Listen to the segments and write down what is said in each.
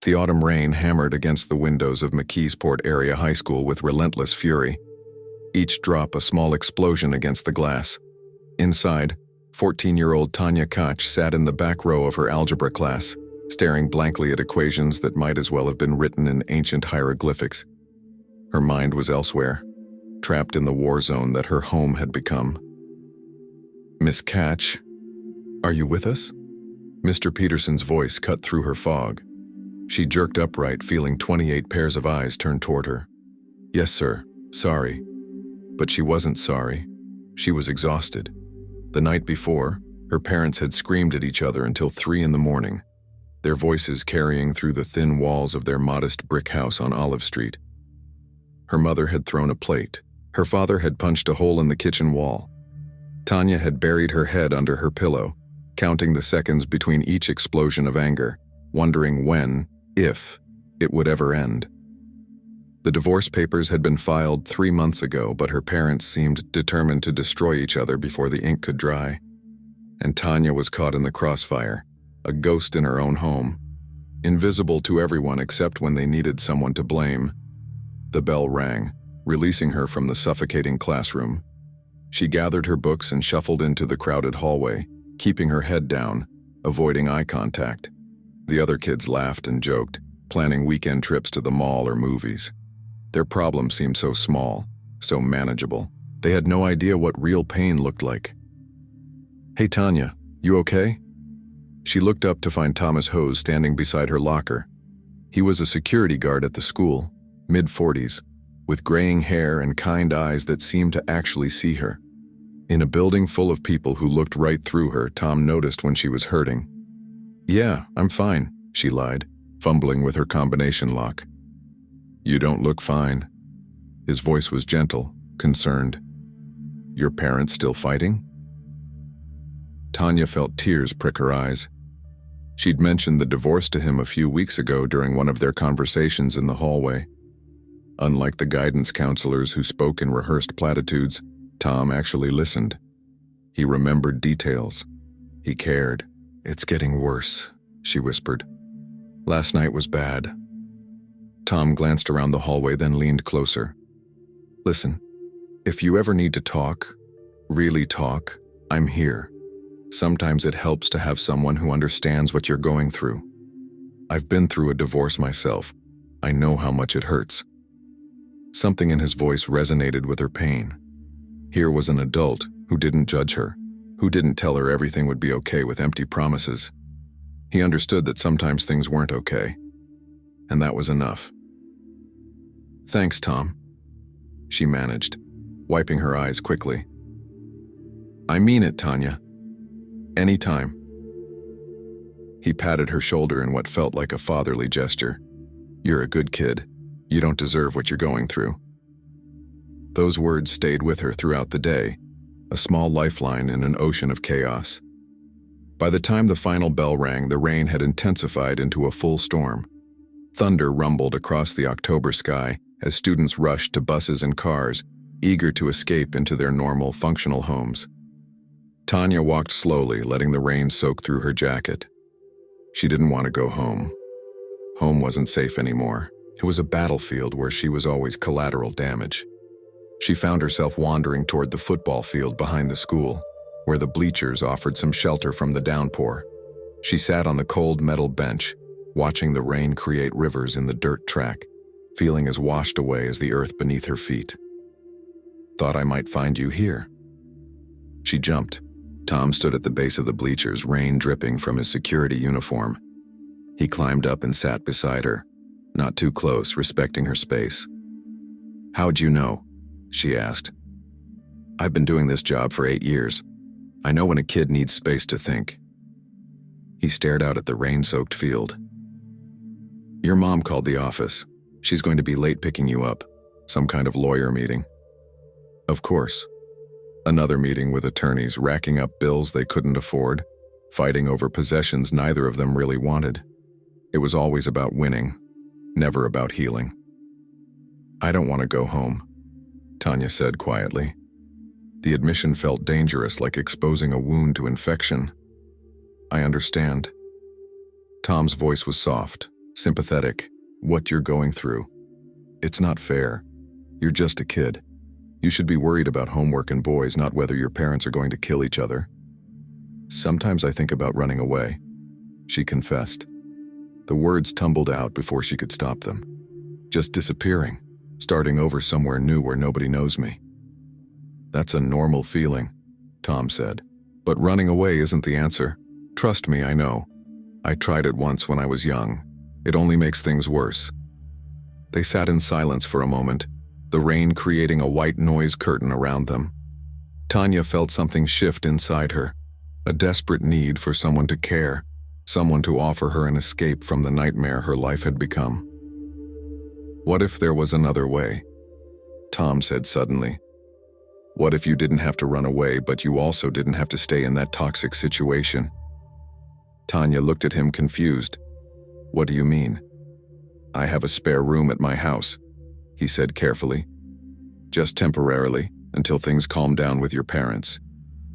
The autumn rain hammered against the windows of McKeesport Area High School with relentless fury, each drop a small explosion against the glass. Inside, 14-year-old Tanya Koch sat in the back row of her algebra class, staring blankly at equations that might as well have been written in ancient hieroglyphics. Her mind was elsewhere, trapped in the war zone that her home had become. "Miss Koch, are you with us?" Mr. Peterson's voice cut through her fog. She jerked upright, feeling 28 pairs of eyes turned toward her. "Yes, sir. Sorry." But she wasn't sorry. She was exhausted. The night before, her parents had screamed at each other until 3 in the morning, their voices carrying through the thin walls of their modest brick house on Olive Street. Her mother had thrown a plate. Her father had punched a hole in the kitchen wall. Tanya had buried her head under her pillow, counting the seconds between each explosion of anger, wondering when, if, it would ever end. The divorce papers had been filed 3 months ago, but her parents seemed determined to destroy each other before the ink could dry. And Tanya was caught in the crossfire, a ghost in her own home, invisible to everyone except when they needed someone to blame. The bell rang, releasing her from the suffocating classroom. She gathered her books and shuffled into the crowded hallway, keeping her head down, avoiding eye contact. The other kids laughed and joked, planning weekend trips to the mall or movies. Their problems seemed so small, so manageable. They had no idea what real pain looked like. "Hey Tanya, you okay?" She looked up to find Thomas Hose standing beside her locker. He was a security guard at the school, mid-40s, with graying hair and kind eyes that seemed to actually see her. In a building full of people who looked right through her, Tom noticed when she was hurting. "Yeah, I'm fine," she lied, fumbling with her combination lock. "You don't look fine." His voice was gentle, concerned. "Your parents still fighting?" Tanya felt tears prick her eyes. She'd mentioned the divorce to him a few weeks ago during one of their conversations in the hallway. Unlike the guidance counselors who spoke in rehearsed platitudes, Tom actually listened. He remembered details. He cared. "It's getting worse," she whispered. "Last night was bad." Tom glanced around the hallway, then leaned closer. "Listen, if you ever need to talk, really talk, I'm here. Sometimes it helps to have someone who understands what you're going through. I've been through a divorce myself. I know how much it hurts." Something in his voice resonated with her pain. Here was an adult who didn't judge her, who didn't tell her everything would be okay with empty promises. He understood that sometimes things weren't okay, and that was enough. "Thanks, Tom," she managed, wiping her eyes quickly. "I mean it, Tanya. Anytime." He patted her shoulder in what felt like a fatherly gesture. "You're a good kid. You don't deserve what you're going through." Those words stayed with her throughout the day, a small lifeline in an ocean of chaos. By the time the final bell rang, the rain had intensified into a full storm. Thunder rumbled across the October sky as students rushed to buses and cars, eager to escape into their normal, functional homes. Tanya walked slowly, letting the rain soak through her jacket. She didn't want to go home. Home wasn't safe anymore. It was a battlefield where she was always collateral damage. She found herself wandering toward the football field behind the school, where the bleachers offered some shelter from the downpour. She sat on the cold metal bench, watching the rain create rivers in the dirt track, feeling as washed away as the earth beneath her feet. "Thought I might find you here." She jumped. Tom stood at the base of the bleachers, rain dripping from his security uniform. He climbed up and sat beside her, not too close, respecting her space. "How'd you know?" she asked. "I've been doing this job for 8 years. I know when a kid needs space to think." He stared out at the rain-soaked field. "Your mom called the office. She's going to be late picking you up. Some kind of lawyer meeting." "Of course." Another meeting with attorneys racking up bills they couldn't afford, fighting over possessions neither of them really wanted. It was always about winning, never about healing. "I don't want to go home," Tanya said quietly. The admission felt dangerous, like exposing a wound to infection. "I understand." Tom's voice was soft, sympathetic, what you're going through. It's not fair. You're just a kid. You should be worried about homework and boys, not whether your parents are going to kill each other. Sometimes I think about running away, she confessed. The words tumbled out before she could stop them. Just disappearing, starting over somewhere new where nobody knows me. That's a normal feeling, Tom said. But running away isn't the answer. Trust me, I know. I tried it once when I was young. It only makes things worse. They sat in silence for a moment, the rain creating a white noise curtain around them. Tanya felt something shift inside her, a desperate need for someone to care, someone to offer her an escape from the nightmare her life had become. What if there was another way? Tom said suddenly. What if you didn't have to run away, but you also didn't have to stay in that toxic situation? Tanya looked at him confused. What do you mean? I have a spare room at my house, he said carefully. Just temporarily, until things calm down with your parents.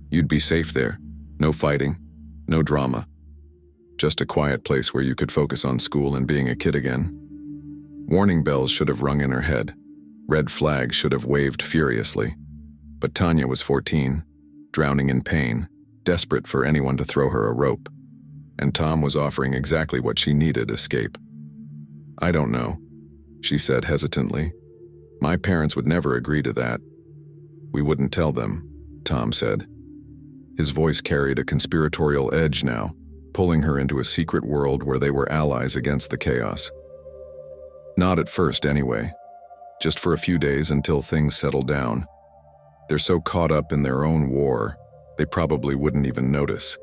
You'd be safe there. No fighting, no drama. Just a quiet place where you could focus on school and being a kid again. Warning bells should have rung in her head. Red flags should have waved furiously. But Tanya was 14, drowning in pain, desperate for anyone to throw her a rope. And Tom was offering exactly what she needed: escape. I don't know, she said hesitantly. My parents would never agree to that. We wouldn't tell them, Tom said. His voice carried a conspiratorial edge now, pulling her into a secret world where they were allies against the chaos. Not at first, anyway. Just for a few days until things settle down. They're so caught up in their own war, they probably wouldn't even notice.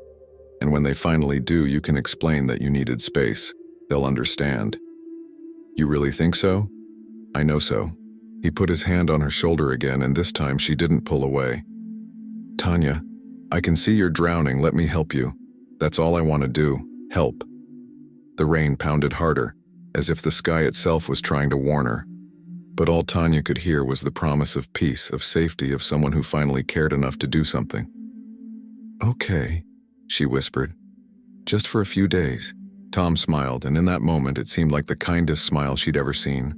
And when they finally do, you can explain that you needed space. They'll understand. You really think so? I know so. He put his hand on her shoulder again, and this time she didn't pull away. Tanya, I can see you're drowning. Let me help you. That's all I want to do. Help. The rain pounded harder, as if the sky itself was trying to warn her. But all Tanya could hear was the promise of peace, of safety, of someone who finally cared enough to do something. Okay, she whispered. Just for a few days. Tom smiled, and in that moment it seemed like the kindest smile she'd ever seen.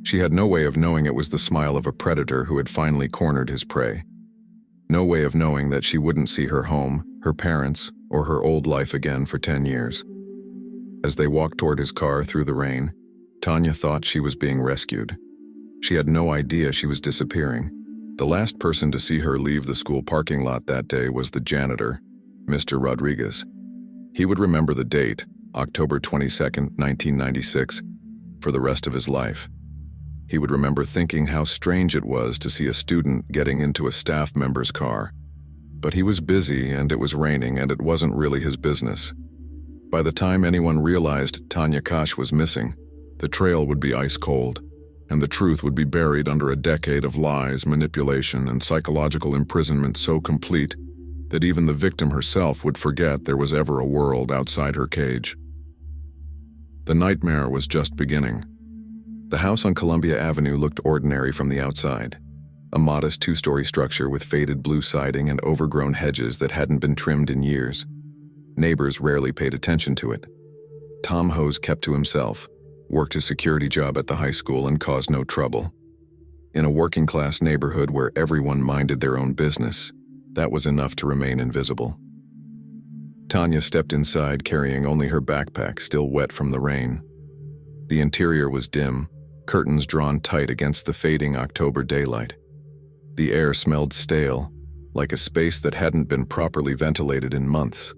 She had no way of knowing it was the smile of a predator who had finally cornered his prey. No way of knowing that she wouldn't see her home, her parents, or her old life again for 10 years. As they walked toward his car through the rain, Tanya thought she was being rescued. She had no idea she was disappearing. The last person to see her leave the school parking lot that day was the janitor, Mr. Rodriguez. He would remember the date, October 22nd, 1996, for the rest of his life. He would remember thinking how strange it was to see a student getting into a staff member's car. But he was busy, and it was raining, and it wasn't really his business. By the time anyone realized Tanya Koch was missing, the trail would be ice cold, and the truth would be buried under a decade of lies, manipulation, and psychological imprisonment so complete that even the victim herself would forget there was ever a world outside her cage. The nightmare was just beginning. The house on Columbia Avenue looked ordinary from the outside. A modest two-story structure with faded blue siding and overgrown hedges that hadn't been trimmed in years. Neighbors rarely paid attention to it. Tom Hose kept to himself, worked his security job at the high school, and caused no trouble. In a working-class neighborhood where everyone minded their own business, that was enough to remain invisible. Tanya stepped inside carrying only her backpack, still wet from the rain. The interior was dim, curtains drawn tight against the fading October daylight. The air smelled stale, like a space that hadn't been properly ventilated in months.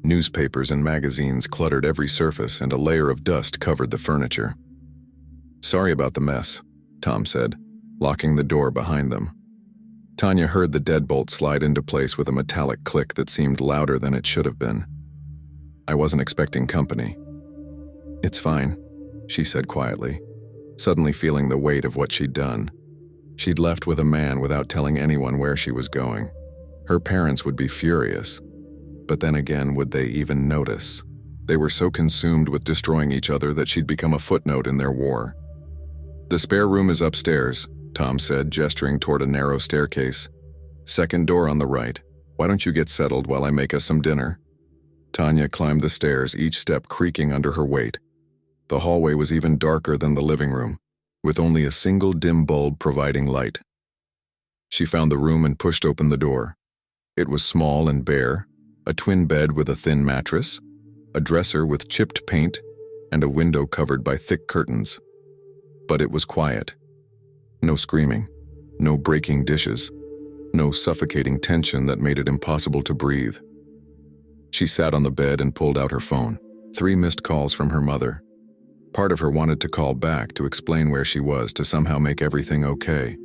Newspapers and magazines cluttered every surface, and a layer of dust covered the furniture. Sorry about the mess, Tom said, locking the door behind them. Tanya heard the deadbolt slide into place with a metallic click that seemed louder than it should have been. I wasn't expecting company. It's fine, she said quietly, suddenly feeling the weight of what she'd done. She'd left with a man without telling anyone where she was going. Her parents would be furious. But then again, would they even notice? They were so consumed with destroying each other that she'd become a footnote in their war. The spare room is upstairs, Tom said, gesturing toward a narrow staircase. Second door on the right. Why don't you get settled while I make us some dinner? Tanya climbed the stairs, each step creaking under her weight. The hallway was even darker than the living room, with only a single dim bulb providing light. She found the room and pushed open the door. It was small and bare, a twin bed with a thin mattress, a dresser with chipped paint, and a window covered by thick curtains. But it was quiet. No screaming, no breaking dishes, no suffocating tension that made it impossible to breathe. She sat on the bed and pulled out her phone. 3 missed calls from her mother. Part of her wanted to call back to explain where she was, to somehow make everything okay.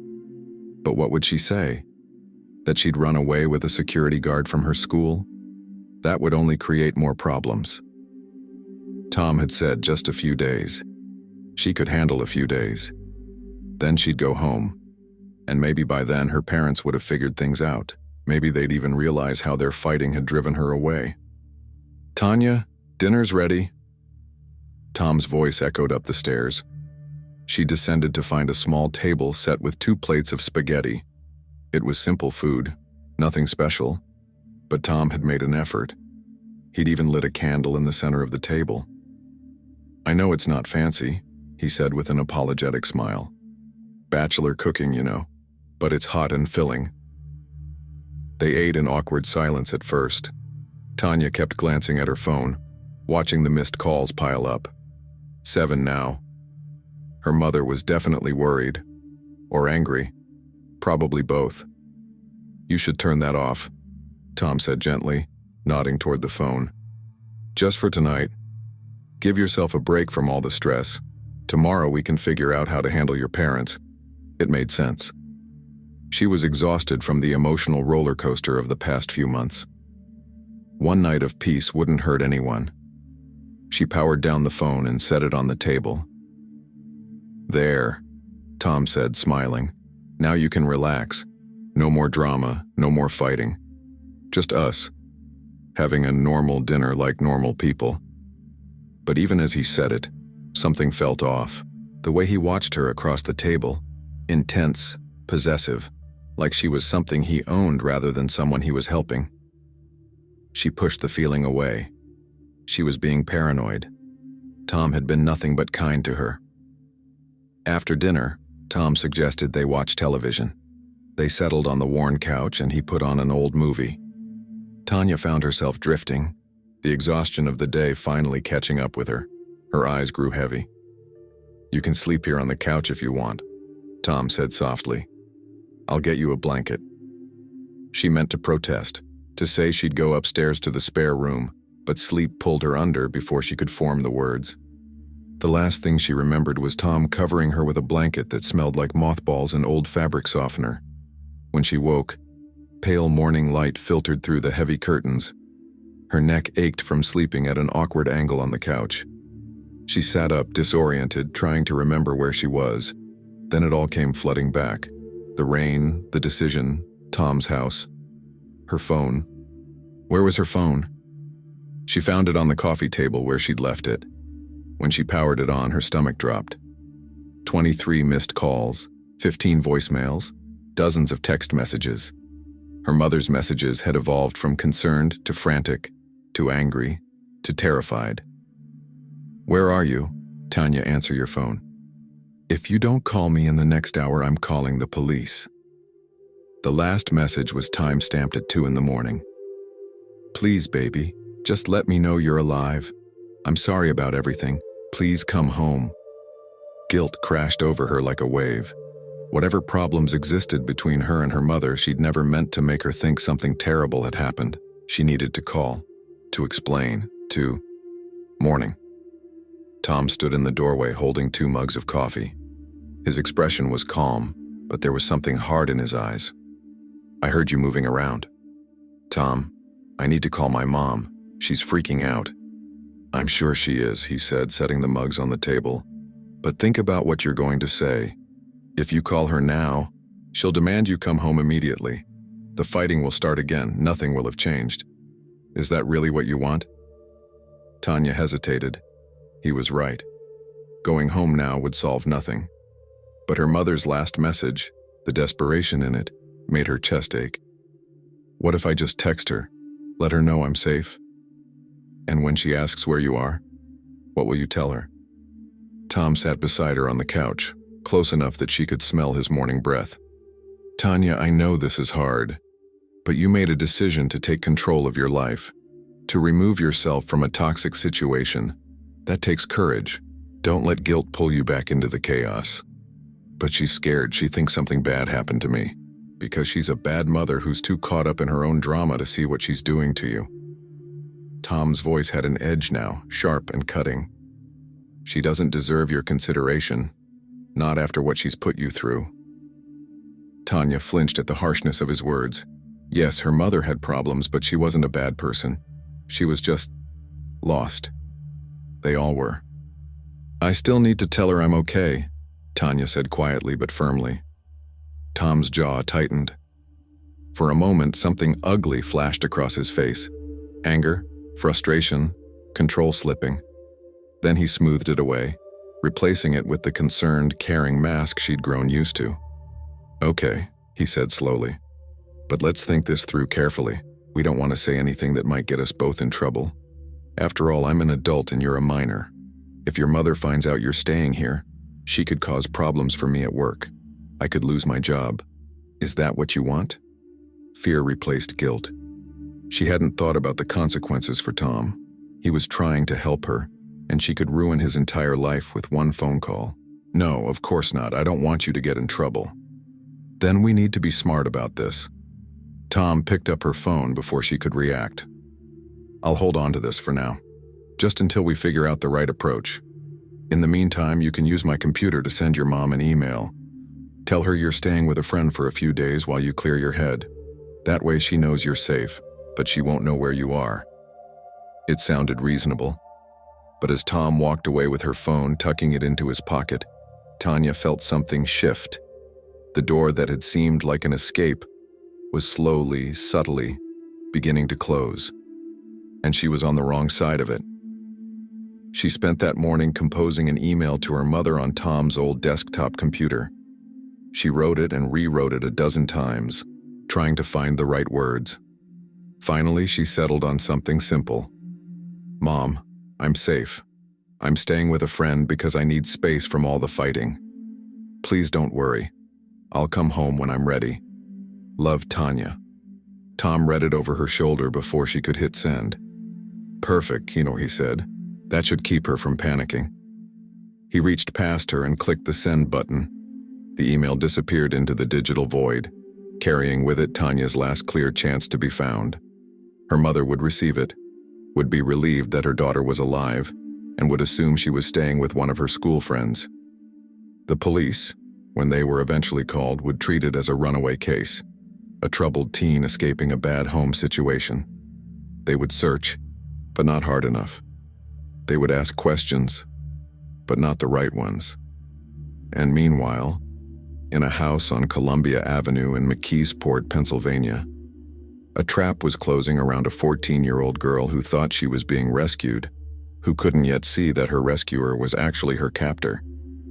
But what would she say? That she'd run away with a security guard from her school? That would only create more problems. Tom had said just a few days. She could handle a few days. Then she'd go home. And maybe by then her parents would have figured things out. Maybe they'd even realize how their fighting had driven her away. "Tanya, dinner's ready." Tom's voice echoed up the stairs. She descended to find a small table set with 2 plates of spaghetti. It was simple food, nothing special, but Tom had made an effort. He'd even lit a candle in the center of the table. "I know it's not fancy," he said with an apologetic smile. "Bachelor cooking, you know, but it's hot and filling." They ate in awkward silence at first. Tanya kept glancing at her phone, watching the missed calls pile up. 7 now. Her mother was definitely worried. Or angry. Probably both. "You should turn that off," Tom said gently, nodding toward the phone. "Just for tonight. Give yourself a break from all the stress. Tomorrow we can figure out how to handle your parents." It made sense. She was exhausted from the emotional roller coaster of the past few months. One night of peace wouldn't hurt anyone. She powered down the phone and set it on the table. "There," Tom said, smiling. "Now you can relax. No more drama, no more fighting. Just us, having a normal dinner like normal people." But even as he said it, something felt off. The way he watched her across the table, intense, possessive, like she was something he owned rather than someone he was helping. She pushed the feeling away. She was being paranoid. Tom had been nothing but kind to her. After dinner, Tom suggested they watch television. They settled on the worn couch and he put on an old movie. Tanya found herself drifting, the exhaustion of the day finally catching up with her. Her eyes grew heavy. "You can sleep here on the couch if you want," Tom said softly. "I'll get you a blanket." She meant to protest, to say she'd go upstairs to the spare room, but sleep pulled her under before she could form the words. The last thing she remembered was Tom covering her with a blanket that smelled like mothballs and old fabric softener. When she woke, pale morning light filtered through the heavy curtains. Her neck ached from sleeping at an awkward angle on the couch. She sat up, disoriented, trying to remember where she was. Then it all came flooding back. The rain, the decision, Tom's house. Her phone. Where was her phone? She found it on the coffee table where she'd left it. When she powered it on, her stomach dropped. 23 missed calls, 15 voicemails, dozens of text messages. Her mother's messages had evolved from concerned to frantic, to angry, to terrified. "Where are you? Tanya, answer your phone. If you don't call me in the next hour, I'm calling the police." The last message was time-stamped at 2 in the morning. "Please, baby, just let me know you're alive. I'm sorry about everything. Please come home." Guilt crashed over her like a wave. Whatever problems existed between her and her mother, she'd never meant to make her think something terrible had happened. She needed to call, to explain, to... Morning. Tom stood in the doorway holding 2 mugs of coffee. His expression was calm, but there was something hard in his eyes. "I heard you moving around." "Tom, I need to call my mom. She's freaking out." "I'm sure she is," he said, setting the mugs on the table. "But think about what you're going to say. If you call her now, she'll demand you come home immediately. The fighting will start again. Nothing will have changed. Is that really what you want?" Tanya hesitated. He was right. Going home now would solve nothing. But her mother's last message, the desperation in it, made her chest ache. "What if I just text her? Let her know I'm safe? And when she asks where you are, what will you tell her?" Tom sat beside her on the couch, close enough that she could smell his morning breath. "Tanya, I know this is hard, but you made a decision to take control of your life, to remove yourself from a toxic situation. That takes courage. Don't let guilt pull you back into the chaos." "But she's scared. She thinks something bad happened to me." "Because she's a bad mother who's too caught up in her own drama to see what she's doing to you." Tom's voice had an edge now, sharp and cutting. "She doesn't deserve your consideration, not after what she's put you through." Tanya flinched at the harshness of his words. Yes, her mother had problems, but she wasn't a bad person. She was just lost. They all were. "I still need to tell her I'm okay," Tanya said quietly but firmly. Tom's jaw tightened. For a moment, something ugly flashed across his face. Anger, frustration, control slipping. Then he smoothed it away, replacing it with the concerned, caring mask she'd grown used to. "Okay," he said slowly. "But let's think this through carefully. We don't want to say anything that might get us both in trouble. After all, I'm an adult and you're a minor. If your mother finds out you're staying here, she could cause problems for me at work. I could lose my job. Is that what you want?" Fear replaced guilt. She hadn't thought about the consequences for Tom. He was trying to help her, and she could ruin his entire life with one phone call. "No, of course not. I don't want you to get in trouble." "Then we need to be smart about this." Tom picked up her phone before she could react. "I'll hold on to this for now, just until we figure out the right approach. In the meantime, you can use my computer to send your mom an email. Tell her you're staying with a friend for a few days while you clear your head. That way she knows you're safe, but she won't know where you are." It sounded reasonable. But as Tom walked away with her phone, tucking it into his pocket, Tanya felt something shift. The door that had seemed like an escape was slowly, subtly, beginning to close. And she was on the wrong side of it. She spent that morning composing an email to her mother on Tom's old desktop computer. She wrote it and rewrote it a dozen times, trying to find the right words. Finally, she settled on something simple. "Mom, I'm safe. I'm staying with a friend because I need space from all the fighting. Please don't worry. I'll come home when I'm ready. Love, Tanya." Tom read it over her shoulder before she could hit send. "Perfect, he said. That should keep her from panicking." He reached past her and clicked the send button. The email disappeared into the digital void, carrying with it Tanya's last clear chance to be found. Her mother would receive it, would be relieved that her daughter was alive, and would assume she was staying with one of her school friends. The police, when they were eventually called, would treat it as a runaway case, a troubled teen escaping a bad home situation. They would search, but not hard enough. They would ask questions, but not the right ones. And meanwhile, in a house on Columbia Avenue in McKeesport, Pennsylvania, a trap was closing around a 14-year-old girl who thought she was being rescued, who couldn't yet see that her rescuer was actually her captor,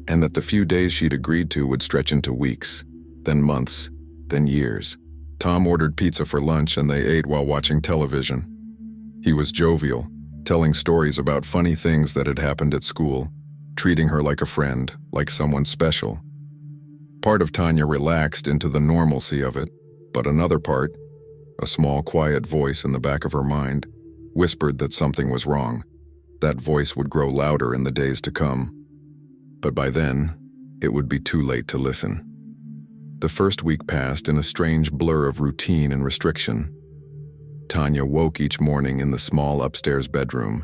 and that the few days she'd agreed to would stretch into weeks, then months, then years. Tom ordered pizza for lunch and they ate while watching television. He was jovial, telling stories about funny things that had happened at school, treating her like a friend, like someone special. Part of Tanya relaxed into the normalcy of it, but another part, a small quiet voice in the back of her mind, whispered that something was wrong. That voice would grow louder in the days to come. But by then, it would be too late to listen. The first week passed in a strange blur of routine and restriction. Tanya woke each morning in the small upstairs bedroom,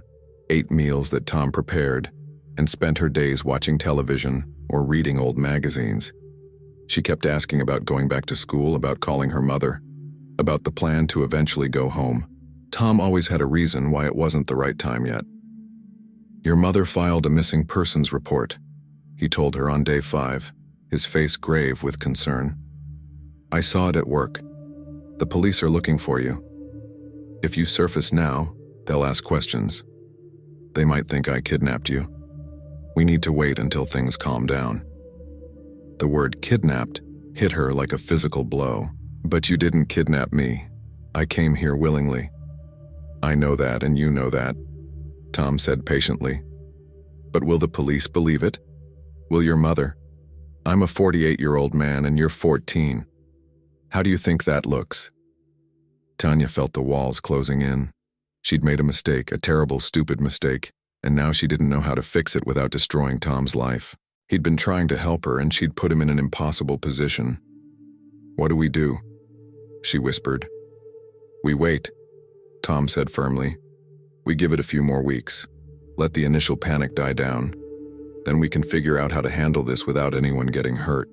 ate meals that Tom prepared, and spent her days watching television or reading old magazines. She kept asking about going back to school, about calling her mother, about the plan to eventually go home. Tom always had a reason why it wasn't the right time yet. "Your mother filed a missing persons report," he told her on day 5, his face grave with concern. "I saw it at work. The police are looking for you. If you surface now, they'll ask questions. They might think I kidnapped you. We need to wait until things calm down." The word kidnapped hit her like a physical blow. "But you didn't kidnap me. I came here willingly." "I know that, and you know that," Tom said patiently. "But will the police believe it? Will your mother? I'm a 48-year-old man and you're 14. How do you think that looks? Tanya felt the walls closing in. She'd made a mistake, a terrible, stupid mistake, and now she didn't know how to fix it without destroying Tom's life. He'd been trying to help her and she'd put him in an impossible position. What do we do? She whispered. We wait, Tom said firmly. We give it a few more weeks. Let the initial panic die down. Then we can figure out how to handle this without anyone getting hurt.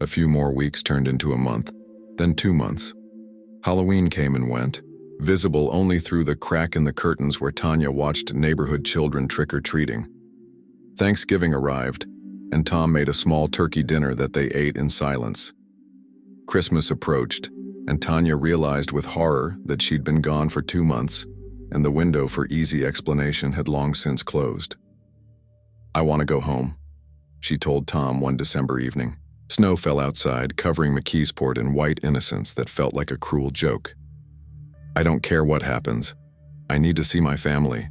A few more weeks turned into a month, then 2 months. Halloween came and went, visible only through the crack in the curtains where Tanya watched neighborhood children trick-or-treating. Thanksgiving arrived, and Tom made a small turkey dinner that they ate in silence. Christmas approached, and Tanya realized with horror that she'd been gone for 2 months, and the window for easy explanation had long since closed. I want to go home, she told Tom one December evening. Snow fell outside, covering McKeesport in white innocence that felt like a cruel joke. I don't care what happens. I need to see my family.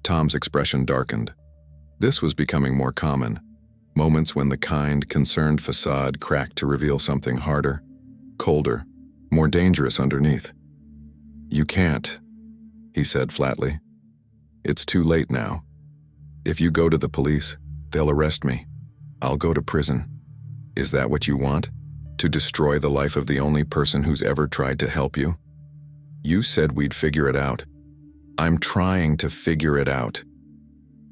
Tom's expression darkened. This was becoming more common. Moments when the kind, concerned facade cracked to reveal something harder, colder, more dangerous underneath. You can't, he said flatly. It's too late now. If you go to the police, they'll arrest me. I'll go to prison. Is that what you want? To destroy the life of the only person who's ever tried to help you? You said we'd figure it out. I'm trying to figure it out.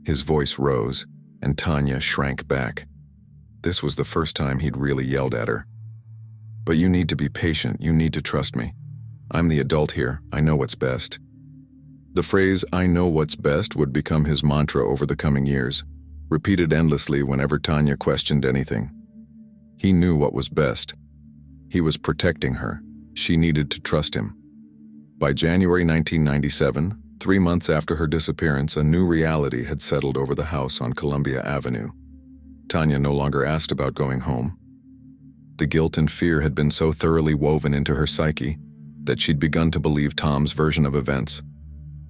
His voice rose, and Tanya shrank back. This was the first time he'd really yelled at her. But you need to be patient, you need to trust me. I'm the adult here, I know what's best. The phrase, I know what's best, would become his mantra over the coming years, repeated endlessly whenever Tanya questioned anything. He knew what was best. He was protecting her. She needed to trust him. By January 1997, 3 months after her disappearance, a new reality had settled over the house on Columbia Avenue. Tanya no longer asked about going home. The guilt and fear had been so thoroughly woven into her psyche that she'd begun to believe Tom's version of events,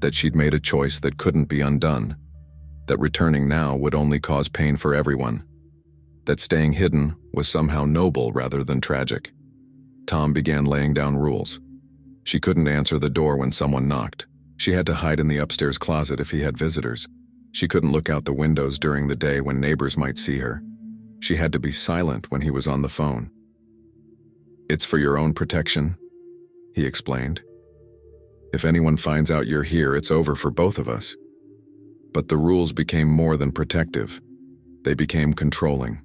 that she'd made a choice that couldn't be undone, that returning now would only cause pain for everyone, that staying hidden was somehow noble rather than tragic. Tom began laying down rules. She couldn't answer the door when someone knocked. She had to hide in the upstairs closet if he had visitors. She couldn't look out the windows during the day when neighbors might see her. She had to be silent when he was on the phone. It's for your own protection, he explained. If anyone finds out you're here, it's over for both of us. But the rules became more than protective. They became controlling.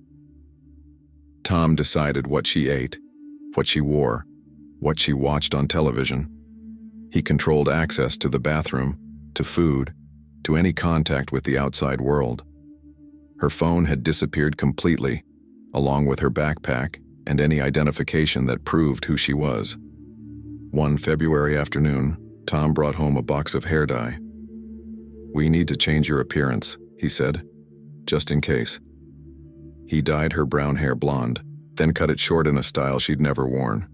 Tom decided what she ate, what she wore, what she watched on television. He controlled access to the bathroom, to food, to any contact with the outside world. Her phone had disappeared completely, along with her backpack and any identification that proved who she was. One February afternoon, Tom brought home a box of hair dye. We need to change your appearance, he said, just in case. He dyed her brown hair blonde, then cut it short in a style she'd never worn.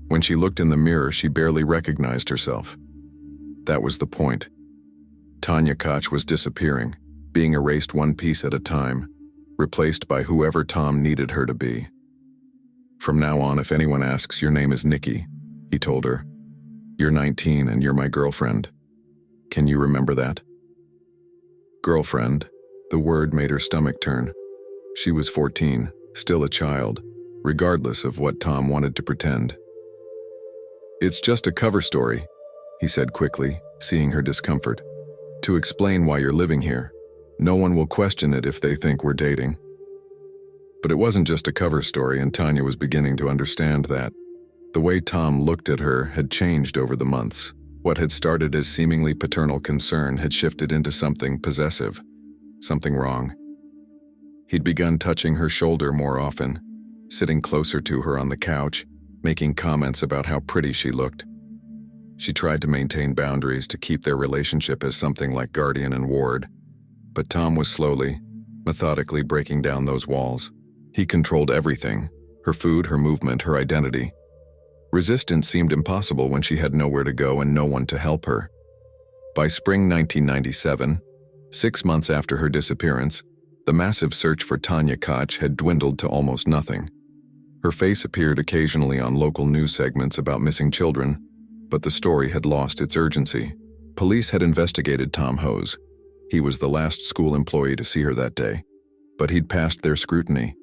When she looked in the mirror, she barely recognized herself. That was the point. Tanya Koch was disappearing, being erased one piece at a time, replaced by whoever Tom needed her to be. From now on, if anyone asks, your name is Nikki, he told her. You're 19 and you're my girlfriend. Can you remember that? Girlfriend, the word made her stomach turn. She was 14, still a child, regardless of what Tom wanted to pretend. It's just a cover story, he said quickly, seeing her discomfort. To explain why you're living here. No one will question it if they think we're dating. But it wasn't just a cover story, and Tanya was beginning to understand that. The way Tom looked at her had changed over the months. What had started as seemingly paternal concern had shifted into something possessive, something wrong. He'd begun touching her shoulder more often, sitting closer to her on the couch, making comments about how pretty she looked. She tried to maintain boundaries to keep their relationship as something like guardian and ward, but Tom was slowly, methodically breaking down those walls. He controlled everything, her food, her movement, her identity. Resistance seemed impossible when she had nowhere to go and no one to help her. By spring 1997, 6 months after her disappearance, The massive search for Tanya Koch had dwindled to almost nothing. Her face appeared occasionally on local news segments about missing children, but the story had lost its urgency. Police had investigated Tom Hose. He was the last school employee to see her that day, but he'd passed their scrutiny.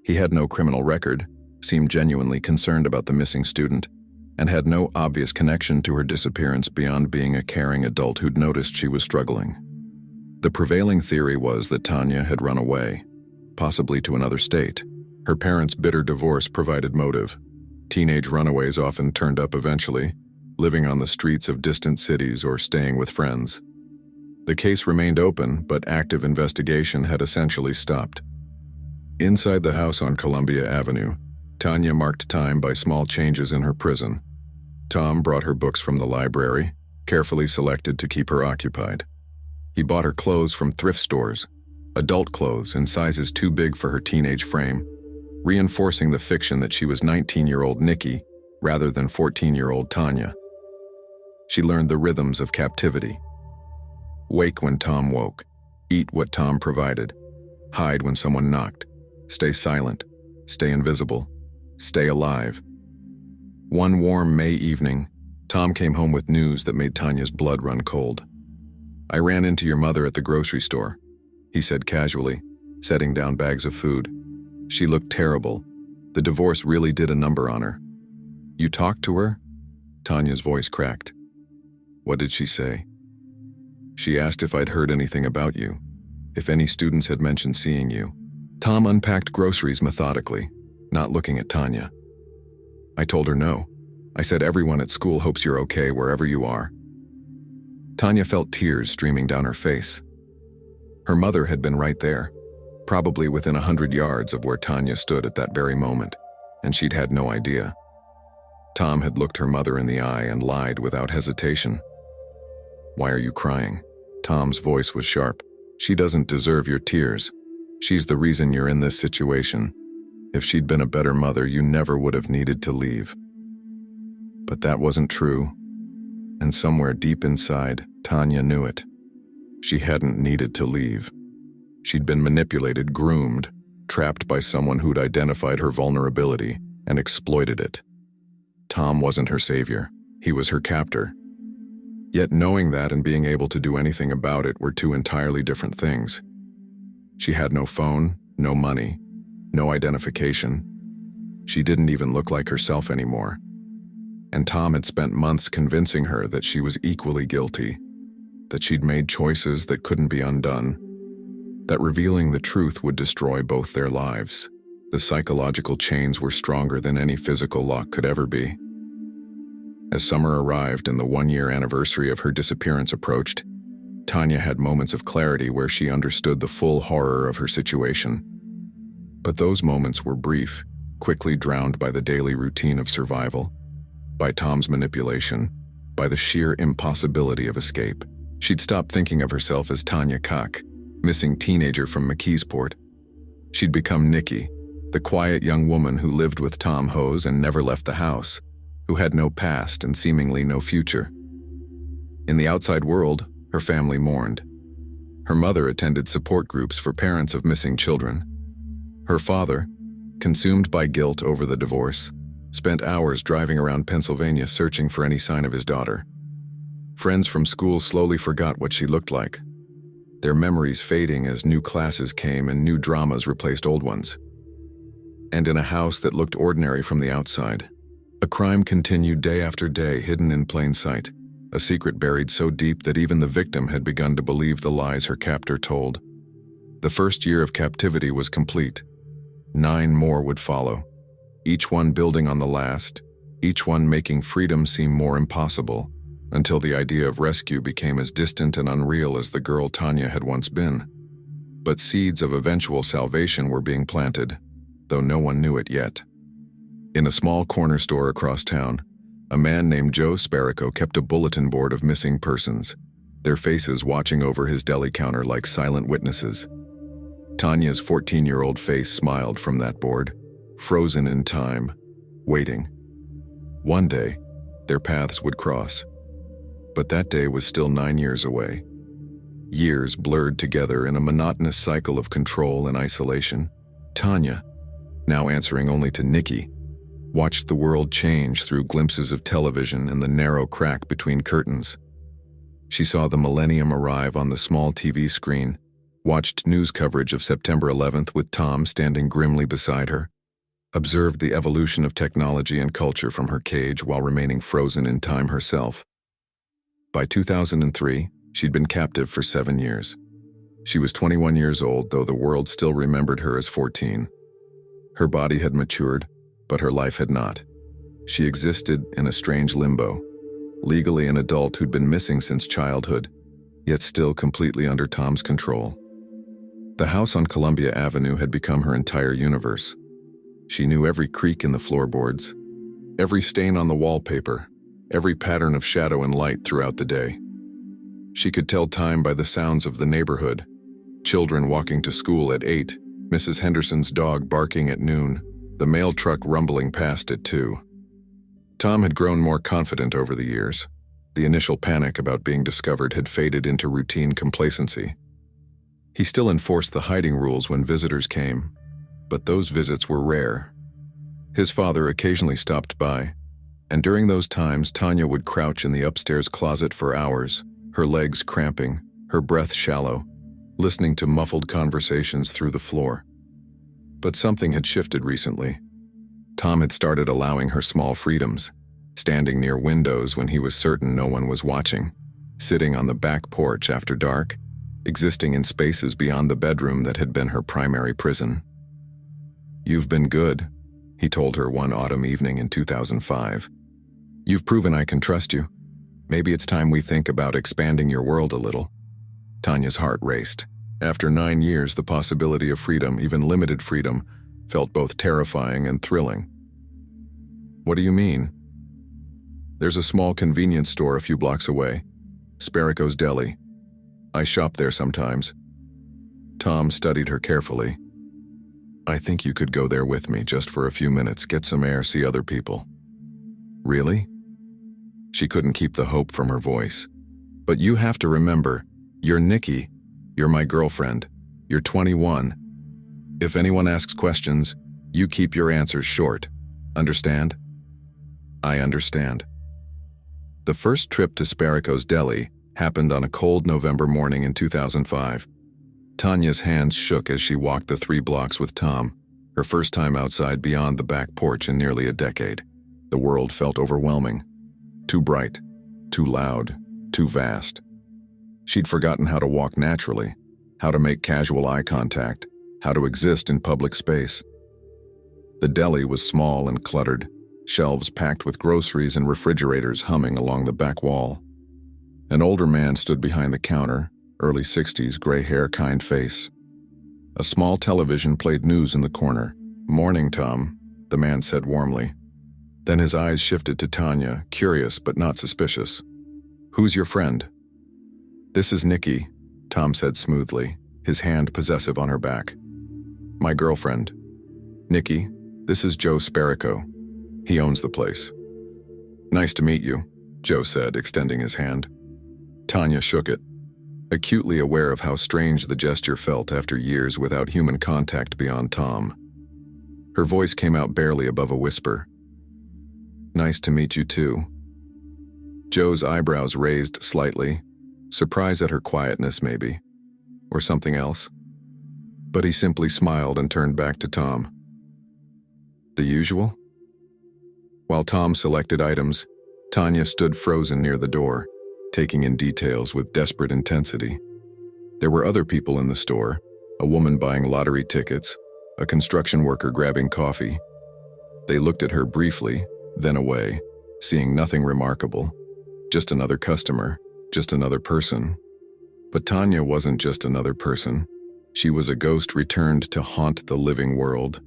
He had no criminal record, seemed genuinely concerned about the missing student, and had no obvious connection to her disappearance beyond being a caring adult who'd noticed she was struggling. The prevailing theory was that Tanya had run away, possibly to another state. Her parents' bitter divorce provided motive. Teenage runaways often turned up eventually, living on the streets of distant cities or staying with friends. The case remained open, but active investigation had essentially stopped. Inside the house on Columbia Avenue, Tanya marked time by small changes in her prison. Tom brought her books from the library, carefully selected to keep her occupied. He bought her clothes from thrift stores, adult clothes in sizes too big for her teenage frame, reinforcing the fiction that she was 19-year-old Nikki rather than 14-year-old Tanya. She learned the rhythms of captivity. Wake when Tom woke, eat what Tom provided, hide when someone knocked, stay silent, stay invisible, stay alive. One warm May evening, Tom came home with news that made Tanya's blood run cold. "I ran into your mother at the grocery store," he said casually, setting down bags of food. "She looked terrible. The divorce really did a number on her." "You talked to her?" Tanya's voice cracked. "What did she say?" "She asked if I'd heard anything about you, if any students had mentioned seeing you." Tom unpacked groceries methodically, not looking at Tanya. "I told her no. I said everyone at school hopes you're okay wherever you are." Tanya felt tears streaming down her face. Her mother had been right there, probably within 100 yards of where Tanya stood at that very moment, and she'd had no idea. Tom had looked her mother in the eye and lied without hesitation. "Why are you crying?" Tom's voice was sharp. "She doesn't deserve your tears. She's the reason you're in this situation. If she'd been a better mother, you never would have needed to leave." But that wasn't true, and somewhere deep inside, Tanya knew it. She hadn't needed to leave. She'd been manipulated, groomed, trapped by someone who'd identified her vulnerability and exploited it. Tom wasn't her savior. He was her captor. Yet knowing that and being able to do anything about it were two entirely different things. She had no phone, no money, no identification. She didn't even look like herself anymore. And Tom had spent months convincing her that she was equally guilty, that she'd made choices that couldn't be undone, that revealing the truth would destroy both their lives. The psychological chains were stronger than any physical lock could ever be. As summer arrived and the one-year anniversary of her disappearance approached, Tanya had moments of clarity where she understood the full horror of her situation. But those moments were brief, quickly drowned by the daily routine of survival, by Tom's manipulation, by the sheer impossibility of escape. She'd stopped thinking of herself as Tanya Koch, missing teenager from McKeesport. She'd become Nikki, the quiet young woman who lived with Tom Hose and never left the house, who had no past and seemingly no future. In the outside world, her family mourned. Her mother attended support groups for parents of missing children. Her father, consumed by guilt over the divorce, spent hours driving around Pennsylvania searching for any sign of his daughter. Friends from school slowly forgot what she looked like, their memories fading as new classes came and new dramas replaced old ones. And in a house that looked ordinary from the outside, a crime continued day after day, hidden in plain sight, a secret buried so deep that even the victim had begun to believe the lies her captor told. The first year of captivity was complete. 9 more would follow, each one building on the last, each one making freedom seem more impossible, until the idea of rescue became as distant and unreal as the girl Tanya had once been. But seeds of eventual salvation were being planted, though no one knew it yet. In a small corner store across town, a man named Joe Sparico kept a bulletin board of missing persons, their faces watching over his deli counter like silent witnesses. Tanya's 14-year-old face smiled from that board, frozen in time, waiting. One day, their paths would cross. But that day was still 9 years away. Years blurred together in a monotonous cycle of control and isolation. Tanya, now answering only to Nikki, watched the world change through glimpses of television and the narrow crack between curtains. She saw the millennium arrive on the small TV screen, watched news coverage of September 11th with Tom standing grimly beside her, observed the evolution of technology and culture from her cage while remaining frozen in time herself. By 2003, she'd been captive for 7 years. She was 21 years old, though the world still remembered her as 14. Her body had matured, but her life had not. She existed in a strange limbo, legally an adult who'd been missing since childhood, yet still completely under Tom's control. The house on Columbia Avenue had become her entire universe. She knew every creak in the floorboards, every stain on the wallpaper, every pattern of shadow and light throughout the day. She could tell time by the sounds of the neighborhood, children walking to school at 8, Mrs. Henderson's dog barking at noon, the mail truck rumbling past at 2. Tom had grown more confident over the years. The initial panic about being discovered had faded into routine complacency. He still enforced the hiding rules when visitors came, but those visits were rare. His father occasionally stopped by, and during those times Tanya would crouch in the upstairs closet for hours, her legs cramping, her breath shallow, listening to muffled conversations through the floor. But something had shifted recently. Tom had started allowing her small freedoms, standing near windows when he was certain no one was watching, sitting on the back porch after dark, existing in spaces beyond the bedroom that had been her primary prison. "You've been good," he told her one autumn evening in 2005. "You've proven I can trust you. Maybe it's time we think about expanding your world a little." Tanya's heart raced. After 9 years, the possibility of freedom, even limited freedom, felt both terrifying and thrilling. "What do you mean?" "There's a small convenience store a few blocks away, Sparico's Deli. I shop there sometimes." Tom studied her carefully. "I think you could go there with me just for a few minutes, get some air, see other people." "Really?" She couldn't keep the hope from her voice. "But you have to remember, you're Nikki. You're my girlfriend. You're 21. If anyone asks questions, you keep your answers short. Understand?" "I understand." The first trip to Sparico's Deli happened on a cold November morning in 2005. Tanya's hands shook as she walked the 3 blocks with Tom, her first time outside beyond the back porch in nearly a decade. The world felt overwhelming. Too bright, too loud, too vast. She'd forgotten how to walk naturally, how to make casual eye contact, how to exist in public space. The deli was small and cluttered, shelves packed with groceries and refrigerators humming along the back wall. An older man stood behind the counter, early 60s, gray hair, kind face. A small television played news in the corner. "Morning, Tom," the man said warmly. Then his eyes shifted to Tanya, curious but not suspicious. "Who's your friend?" "This is Nikki," Tom said smoothly, his hand possessive on her back. "My girlfriend. Nikki, this is Joe Sparico. He owns the place." "Nice to meet you," Joe said, extending his hand. Tanya shook it, acutely aware of how strange the gesture felt after years without human contact beyond Tom. Her voice came out barely above a whisper. "Nice to meet you too." Joe's eyebrows raised slightly, surprise at her quietness maybe, or something else. But he simply smiled and turned back to Tom. "The usual?" While Tom selected items, Tanya stood frozen near the door, taking in details with desperate intensity. There were other people in the store, a woman buying lottery tickets, a construction worker grabbing coffee. They looked at her briefly, then away, seeing nothing remarkable. Just another customer, just another person. But Tanya wasn't just another person. She was a ghost returned to haunt the living world,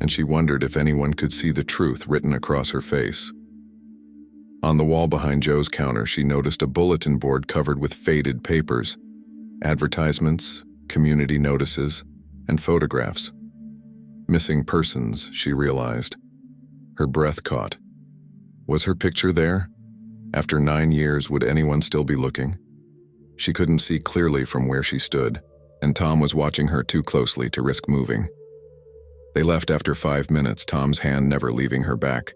and she wondered if anyone could see the truth written across her face. On the wall behind Joe's counter, she noticed a bulletin board covered with faded papers, advertisements, community notices, and photographs. Missing persons, she realized. Her breath caught. Was her picture there? After 9 years, would anyone still be looking? She couldn't see clearly from where she stood, and Tom was watching her too closely to risk moving. They left after 5 minutes, Tom's hand never leaving her back,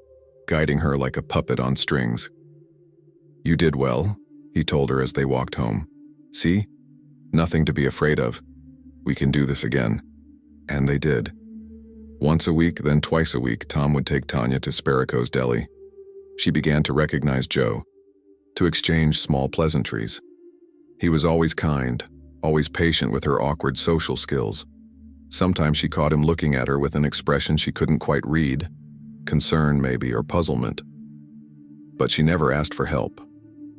guiding her like a puppet on strings. "You did well," he told her as they walked home. "See? Nothing to be afraid of. We can do this again." And they did. Once a week, then twice a week, Tom would take Tanya to Sparaco's Deli. She began to recognize Joe, to exchange small pleasantries. He was always kind, always patient with her awkward social skills. Sometimes she caught him looking at her with an expression she couldn't quite read, concern maybe, or puzzlement. But she never asked for help.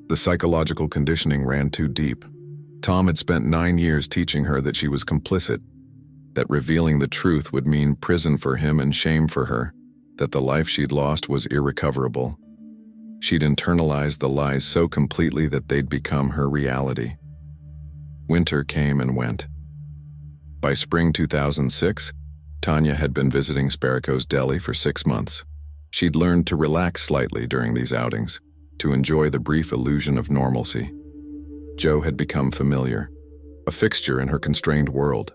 The psychological conditioning ran too deep. Tom had spent 9 years teaching her that she was complicit, that revealing the truth would mean prison for him and shame for her, that the life she'd lost was irrecoverable. She'd internalized the lies so completely that they'd become her reality. Winter came and went. By spring 2006, Tanya had been visiting Sparaco's Deli for 6 months. She'd learned to relax slightly during these outings, to enjoy the brief illusion of normalcy. Joe had become familiar, a fixture in her constrained world.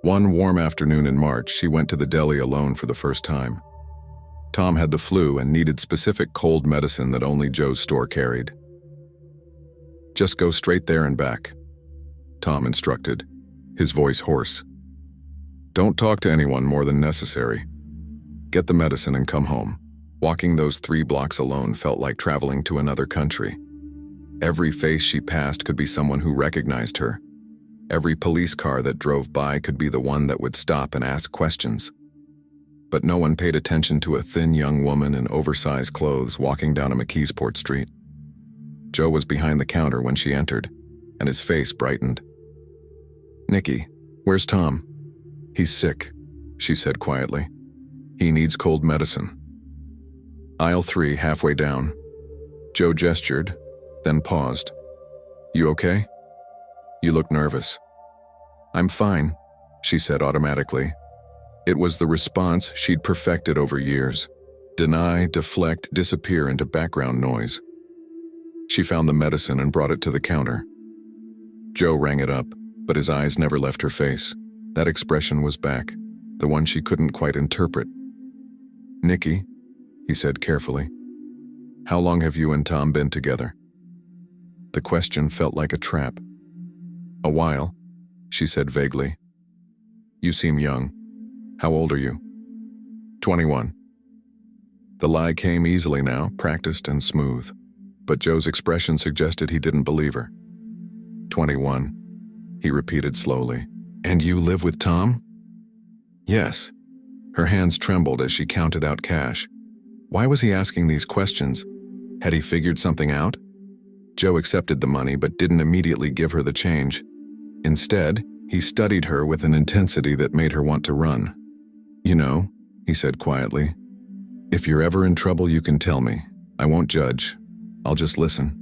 One warm afternoon in March, she went to the deli alone for the first time. Tom had the flu and needed specific cold medicine that only Joe's store carried. "Just go straight there and back," Tom instructed, his voice hoarse. "Don't talk to anyone more than necessary. Get the medicine and come home." Walking those 3 blocks alone felt like traveling to another country. Every face she passed could be someone who recognized her. Every police car that drove by could be the one that would stop and ask questions. But no one paid attention to a thin young woman in oversized clothes walking down a McKeesport street. Joe was behind the counter when she entered, and his face brightened. "Nikki, where's Tom?" "He's sick," she said quietly. "He needs cold medicine." Aisle 3, halfway down. Joe gestured, then paused. "You okay? You look nervous." "I'm fine," she said automatically. It was the response she'd perfected over years. Deny, deflect, disappear into background noise. She found the medicine and brought it to the counter. Joe rang it up, but his eyes never left her face. That expression was back, the one she couldn't quite interpret. "Nikki," he said carefully, "how long have you and Tom been together?" The question felt like a trap. "A while," she said vaguely. "You seem young. How old are you?" 21. The lie came easily now, practiced and smooth, but Joe's expression suggested he didn't believe her. 21, he repeated slowly. "And you live with Tom?" "Yes." Her hands trembled as she counted out cash. Why was he asking these questions? Had he figured something out? Joe accepted the money but didn't immediately give her the change. Instead, he studied her with an intensity that made her want to run. "You know," he said quietly, "if you're ever in trouble, you can tell me. I won't judge. I'll just listen."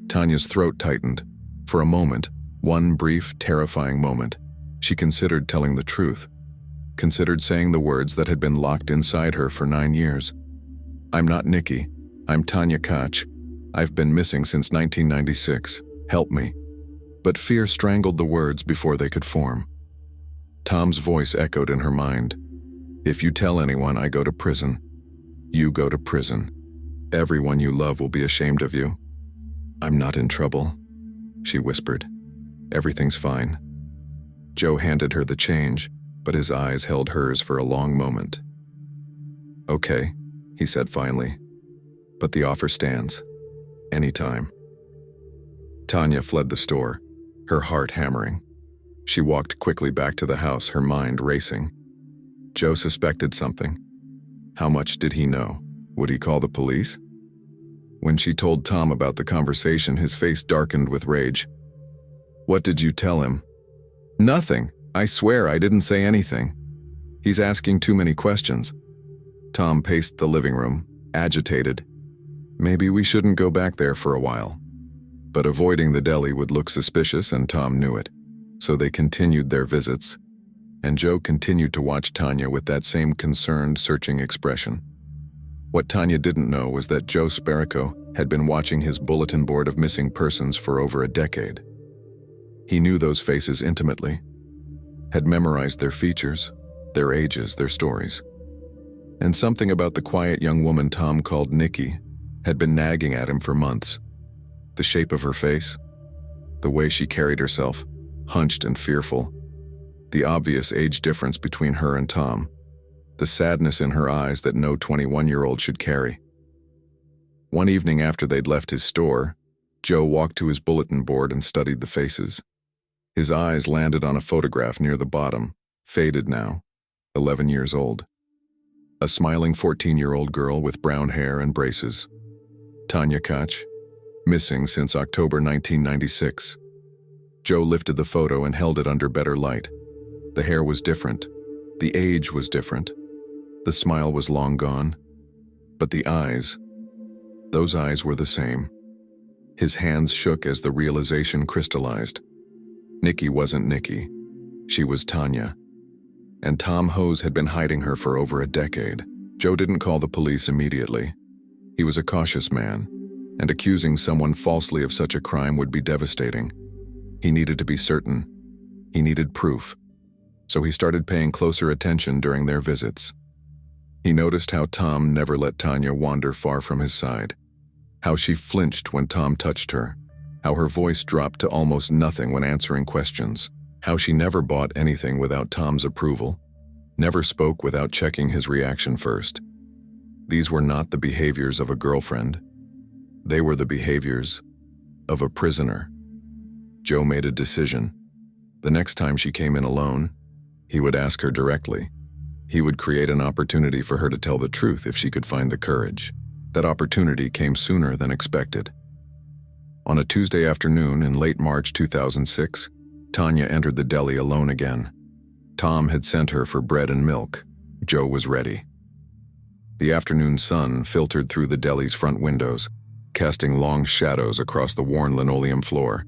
Tanya's throat tightened. For a moment, one brief, terrifying moment, she considered telling the truth, considered saying the words that had been locked inside her for 9 years. "I'm not Nikki. I'm Tanya Koch. I've been missing since 1996. Help me." But fear strangled the words before they could form. Tom's voice echoed in her mind. "If you tell anyone, I go to prison. You go to prison. Everyone you love will be ashamed of you." "I'm not in trouble," she whispered. "Everything's fine." Joe handed her the change, but his eyes held hers for a long moment. "Okay," he said finally, "but the offer stands. Anytime." Tanya fled the store, her heart hammering. She walked quickly back to the house, her mind racing. Joe suspected something. How much did he know? Would he call the police? When she told Tom about the conversation, his face darkened with rage. "What did you tell him?" "Nothing. I swear I didn't say anything. He's asking too many questions." Tom paced the living room, agitated. Maybe we shouldn't go back there for a while. But avoiding the deli would look suspicious, and Tom knew it. So they continued their visits, and Joe continued to watch Tanya with that same concerned, searching expression. What Tanya didn't know was that Joe Sparaco had been watching his bulletin board of missing persons for over a decade. He knew those faces intimately, had memorized their features, their ages, their stories. And something about the quiet young woman Tom called Nikki had been nagging at him for months. The shape of her face, the way she carried herself, hunched and fearful, the obvious age difference between her and Tom, the sadness in her eyes that no 21-year-old should carry. One evening after they'd left his store, Joe walked to his bulletin board and studied the faces. His eyes landed on a photograph near the bottom, faded now, 11 years old. A smiling 14-year-old girl with brown hair and braces. Tanya Koch, missing since October 1996. Joe lifted the photo and held it under better light. The hair was different. The age was different. The smile was long gone. But the eyes, those eyes were the same. His hands shook as the realization crystallized. Nikki wasn't Nikki. She was Tanya. And Tom Hose had been hiding her for over a decade. Joe didn't call the police immediately. He was a cautious man, and accusing someone falsely of such a crime would be devastating. He needed to be certain. He needed proof. So he started paying closer attention during their visits. He noticed how Tom never let Tanya wander far from his side, how she flinched when Tom touched her, how her voice dropped to almost nothing when answering questions, how she never bought anything without Tom's approval, never spoke without checking his reaction first. These were not the behaviors of a girlfriend. They were the behaviors of a prisoner. Joe made a decision. The next time she came in alone, he would ask her directly. He would create an opportunity for her to tell the truth if she could find the courage. That opportunity came sooner than expected. On a Tuesday afternoon in late March 2006, Tanya entered the deli alone again. Tom had sent her for bread and milk. Joe was ready. The afternoon sun filtered through the deli's front windows, casting long shadows across the worn linoleum floor.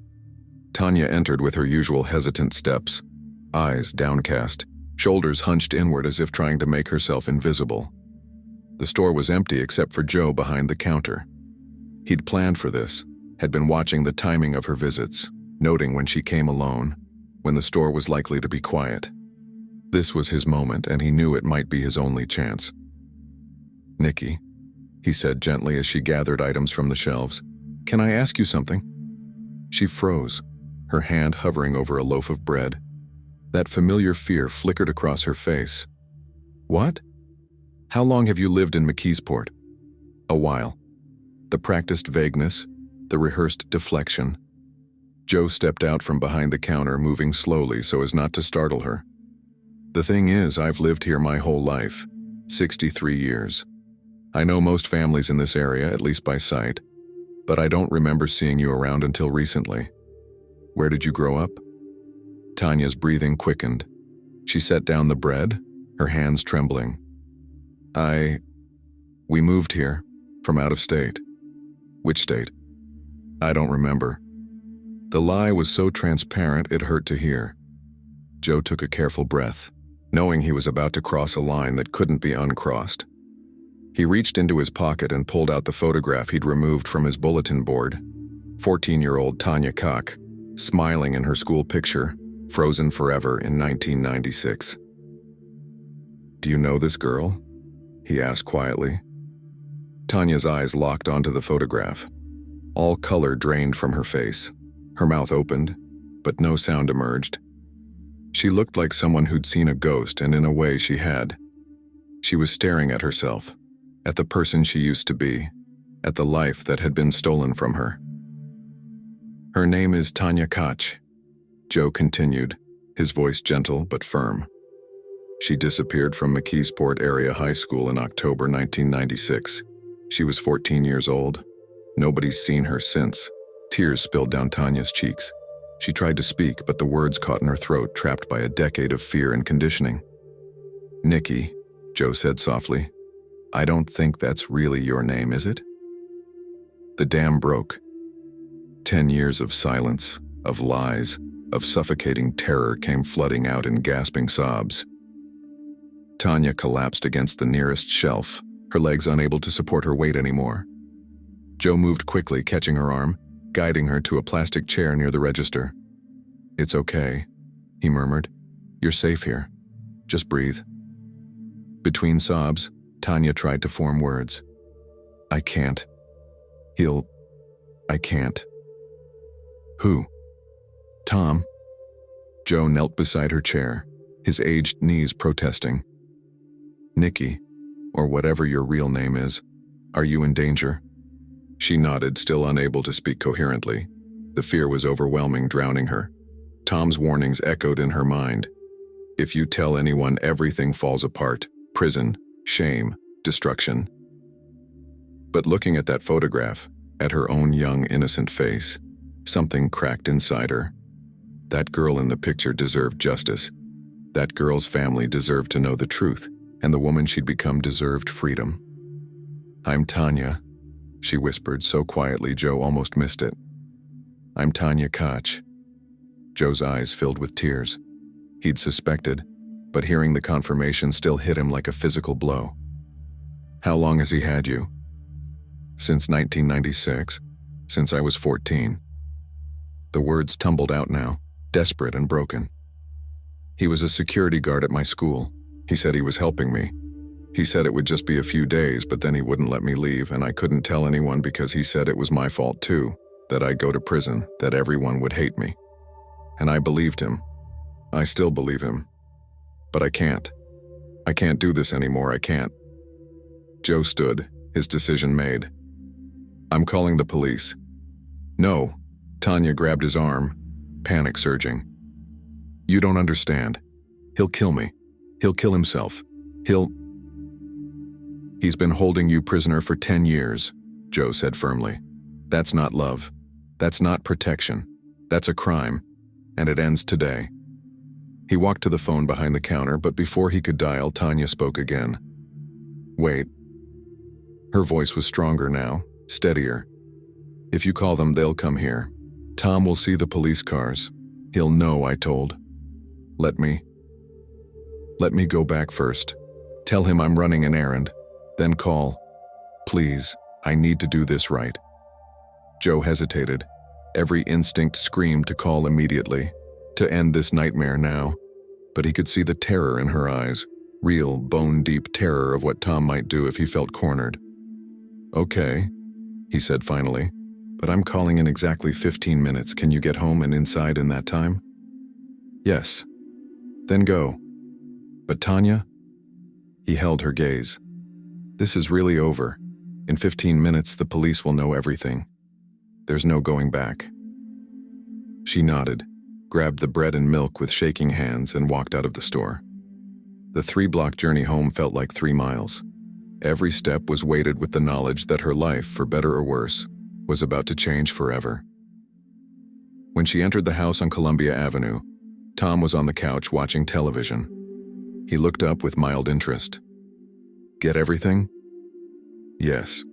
Tanya entered with her usual hesitant steps, eyes downcast, shoulders hunched inward as if trying to make herself invisible. The store was empty except for Joe behind the counter. He'd planned for this, had been watching the timing of her visits, noting when she came alone, when the store was likely to be quiet. This was his moment, and he knew it might be his only chance. "Nikki," he said gently as she gathered items from the shelves, "can I ask you something?" She froze, her hand hovering over a loaf of bread. That familiar fear flickered across her face. "What? How long have you lived in McKeesport?" "A while." The practiced vagueness, the rehearsed deflection. Joe stepped out from behind the counter, moving slowly so as not to startle her. "The thing is, I've lived here my whole life, 63 years. I know most families in this area, at least by sight, but I don't remember seeing you around until recently. Where did you grow up?" Tanya's breathing quickened. She set down the bread, her hands trembling. We moved here, from out of state." "Which state?" "I don't remember." The lie was so transparent it hurt to hear. Joe took a careful breath, knowing he was about to cross a line that couldn't be uncrossed. He reached into his pocket and pulled out the photograph he'd removed from his bulletin board. 14-year-old Tanya Koch, smiling in her school picture, frozen forever in 1996. "Do you know this girl?" he asked quietly. Tanya's eyes locked onto the photograph. All color drained from her face. Her mouth opened, but no sound emerged. She looked like someone who'd seen a ghost, and in a way she had. She was staring at herself, at the person she used to be, at the life that had been stolen from her. "Her name is Tanya Koch," Joe continued, his voice gentle but firm. "She disappeared from McKeesport Area High School in October 1996. She was 14 years old. Nobody's seen her since." Tears spilled down Tanya's cheeks. She tried to speak, but the words caught in her throat, trapped by a decade of fear and conditioning. "Nikki," Joe said softly, "I don't think that's really your name, is it?" The dam broke. 10 years of silence, of lies, of suffocating terror came flooding out in gasping sobs. Tanya collapsed against the nearest shelf, her legs unable to support her weight anymore. Joe moved quickly, catching her arm, guiding her to a plastic chair near the register. "It's okay," he murmured. "You're safe here. Just breathe." Between sobs, Tanya tried to form words. "I can't. I can't." "Who?" "Tom." Joe knelt beside her chair, his aged knees protesting. "Nikki, or whatever your real name is, are you in danger?" She nodded, still unable to speak coherently. The fear was overwhelming, drowning her. Tom's warnings echoed in her mind. If you tell anyone, everything falls apart. Prison, shame, destruction. But looking at that photograph, at her own young, innocent face, something cracked inside her. That girl in the picture deserved justice. That girl's family deserved to know the truth, and the woman she'd become deserved freedom. "I'm Tanya," she whispered so quietly Joe almost missed it. "I'm Tanya Koch." Joe's eyes filled with tears. He'd suspected, but hearing the confirmation still hit him like a physical blow. "How long has he had you?" "Since 1996, since I was 14. The words tumbled out now, desperate and broken. "He was a security guard at my school. He said he was helping me. He said it would just be a few days, but then he wouldn't let me leave, and I couldn't tell anyone because he said it was my fault too, that I'd go to prison, that everyone would hate me. And I believed him. I still believe him. But I can't. I can't do this anymore, I can't." Joe stood, his decision made. "I'm calling the police." "No." Tanya grabbed his arm, panic surging. "You don't understand. He'll kill me. He'll kill himself. He's been holding you prisoner for 10 years, Joe said firmly. "That's not love. That's not protection. That's a crime. And it ends today." He walked to the phone behind the counter, but before he could dial, Tanya spoke again. "Wait." Her voice was stronger now, steadier. "If you call them, they'll come here. Tom will see the police cars. He'll know I told. Let me go back first. Tell him I'm running an errand. Then call. Please, I need to do this right." Joe hesitated. Every instinct screamed to call immediately, to end this nightmare now. But he could see the terror in her eyes, real, bone-deep terror of what Tom might do if he felt cornered. "Okay," he said finally, "but I'm calling in exactly 15 minutes. Can you get home and inside in that time?" "Yes." "Then go." "But Tanya?" He held her gaze. "This is really over. In 15 minutes, the police will know everything. There's no going back." She nodded, grabbed the bread and milk with shaking hands, and walked out of the store. The 3-block journey home felt like 3 miles. Every step was weighted with the knowledge that her life, for better or worse, was about to change forever. When she entered the house on Columbia Avenue, Tom was on the couch watching television. He looked up with mild interest. "Get everything?" "Yes."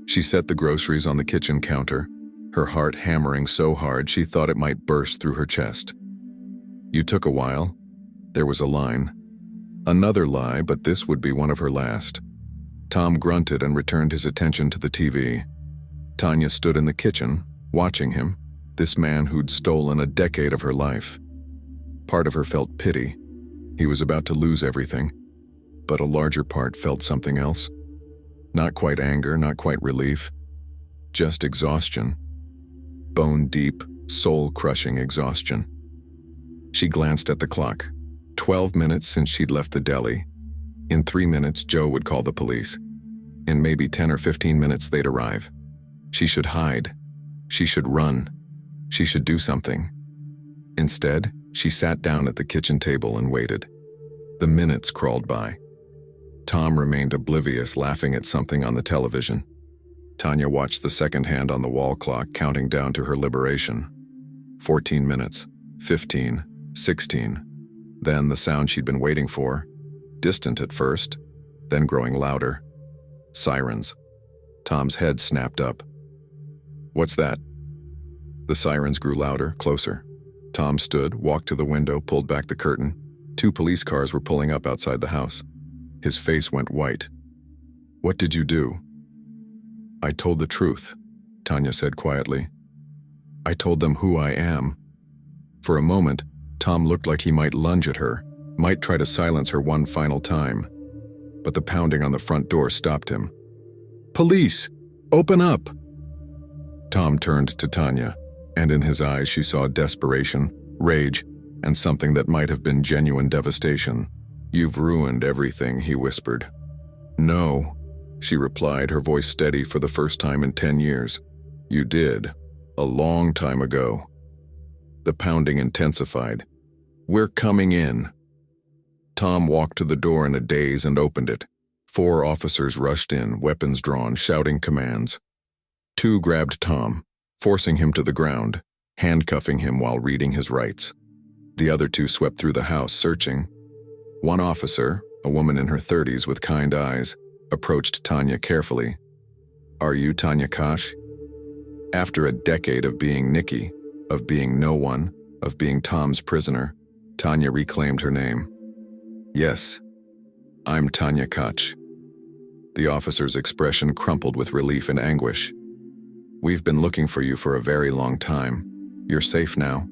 She set the groceries on the kitchen counter, her heart hammering so hard she thought it might burst through her chest. "You took a while." There was a line. Another lie, but this would be one of her last. Tom grunted and returned his attention to the TV. Tanya stood in the kitchen, watching him, this man who'd stolen a decade of her life. Part of her felt pity. He was about to lose everything. But a larger part felt something else. Not quite anger, not quite relief. Just exhaustion. Bone-deep, soul-crushing exhaustion. She glanced at the clock. 12 minutes since she'd left the deli. In 3 minutes, Joe would call the police. In maybe 10 or 15 minutes, they'd arrive. She should hide. She should run. She should do something. Instead, she sat down at the kitchen table and waited. The minutes crawled by. Tom remained oblivious, laughing at something on the television. Tanya watched the second hand on the wall clock counting down to her liberation. 14 minutes, 15, 16. Then the sound she'd been waiting for, distant at first, then growing louder. Sirens. Tom's head snapped up. "What's that?" The sirens grew louder, closer. Tom stood, walked to the window, pulled back the curtain. 2 police cars were pulling up outside the house. His face went white. "What did you do?" I told the truth, Tanya said quietly. I told them who I am. For a moment, Tom looked like he might lunge at her, might try to silence her one final time. But the pounding on the front door stopped him. Police! Open up! Tom turned to Tanya, and in his eyes she saw desperation, rage, and something that might have been genuine devastation. You've ruined everything, he whispered. No, she replied, her voice steady for the first time in 10 years. You did, a long time ago. The pounding intensified. We're coming in. Tom walked to the door in a daze and opened it. 4 officers rushed in, weapons drawn, shouting commands. 2 grabbed Tom, forcing him to the ground, handcuffing him while reading his rights. The other 2 swept through the house, searching. One officer, a woman in her 30s with kind eyes, approached Tanya carefully. Are you Tanya Kosh? After a decade of being Nikki, of being no one, of being Tom's prisoner, Tanya reclaimed her name. Yes, I'm Tanya Koch. The officer's expression crumpled with relief and anguish. We've been looking for you for a very long time. You're safe now.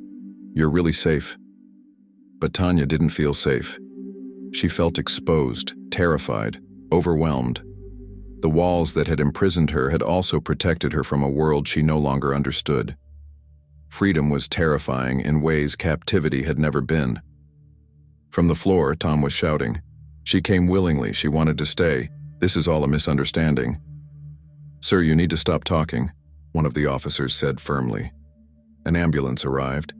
You're really safe. But Tanya didn't feel safe. She felt exposed, terrified, overwhelmed. The walls that had imprisoned her had also protected her from a world she no longer understood. Freedom was terrifying in ways captivity had never been. From the floor, Tom was shouting. She came willingly, she wanted to stay. This is all a misunderstanding. Sir, you need to stop talking, one of the officers said firmly. An ambulance arrived.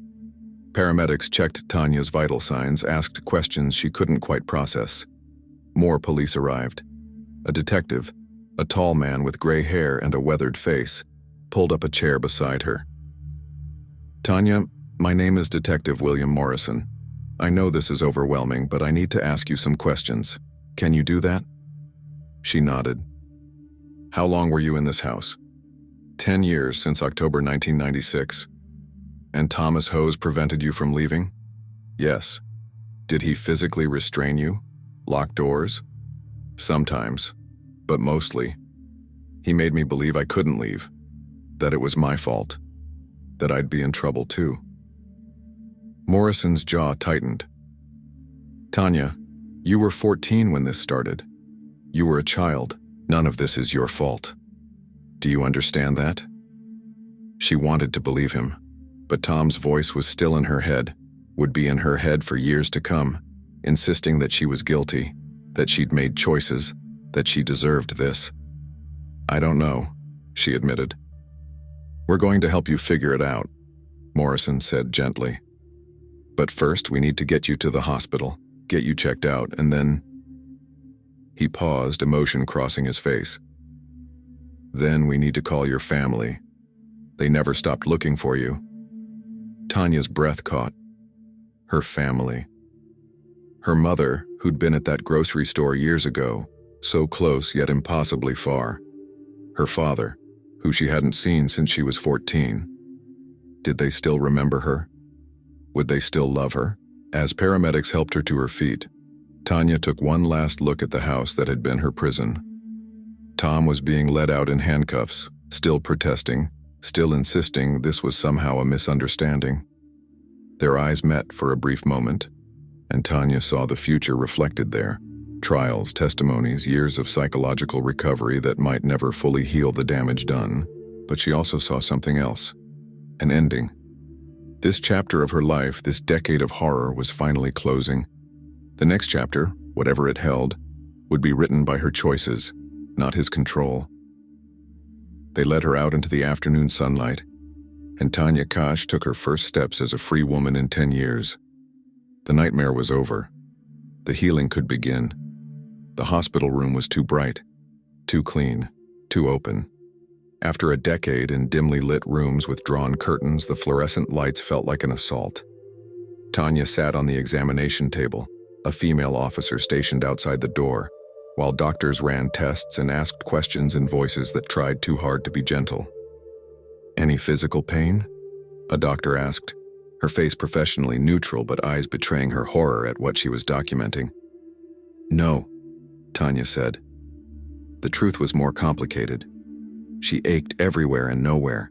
Paramedics checked Tanya's vital signs, asked questions she couldn't quite process. More police arrived. A detective, a tall man with gray hair and a weathered face, pulled up a chair beside her. Tanya, my name is Detective William Morrison. I know this is overwhelming, but I need to ask you some questions. Can you do that? She nodded. How long were you in this house? 10 years, since October 1996. And Thomas Hose prevented you from leaving? Yes. Did he physically restrain you? Lock doors? Sometimes, but mostly. He made me believe I couldn't leave, that it was my fault, that I'd be in trouble too. Morrison's jaw tightened. Tanya, you were 14 when this started. You were a child. None of this is your fault. Do you understand that? She wanted to believe him, but Tom's voice was still in her head, would be in her head for years to come, insisting that she was guilty, that she'd made choices, that she deserved this. I don't know, she admitted. We're going to help you figure it out, Morrison said gently. But first we need to get you to the hospital, get you checked out, and then... He paused, emotion crossing his face. Then we need to call your family. They never stopped looking for you. Tanya's breath caught. Her family. Her mother, who'd been at that grocery store years ago, so close yet impossibly far. Her father, who she hadn't seen since she was 14. Did they still remember her? Would they still love her? As paramedics helped her to her feet, Tanya took one last look at the house that had been her prison. Tom was being led out in handcuffs, still protesting, still insisting this was somehow a misunderstanding. Their eyes met for a brief moment, and Tanya saw the future reflected there. Trials, testimonies, years of psychological recovery that might never fully heal the damage done, but she also saw something else. An ending. This chapter of her life, this decade of horror, was finally closing. The next chapter, whatever it held, would be written by her choices, not his control. They led her out into the afternoon sunlight, and Tanya Kosh took her first steps as a free woman in 10 years. The nightmare was over. The healing could begin. The hospital room was too bright, too clean, too open. After a decade in dimly lit rooms with drawn curtains, the fluorescent lights felt like an assault. Tanya sat on the examination table, a female officer stationed outside the door, while doctors ran tests and asked questions in voices that tried too hard to be gentle. Any physical pain? A doctor asked, her face professionally neutral but eyes betraying her horror at what she was documenting. No, Tanya said. The truth was more complicated. She ached everywhere and nowhere.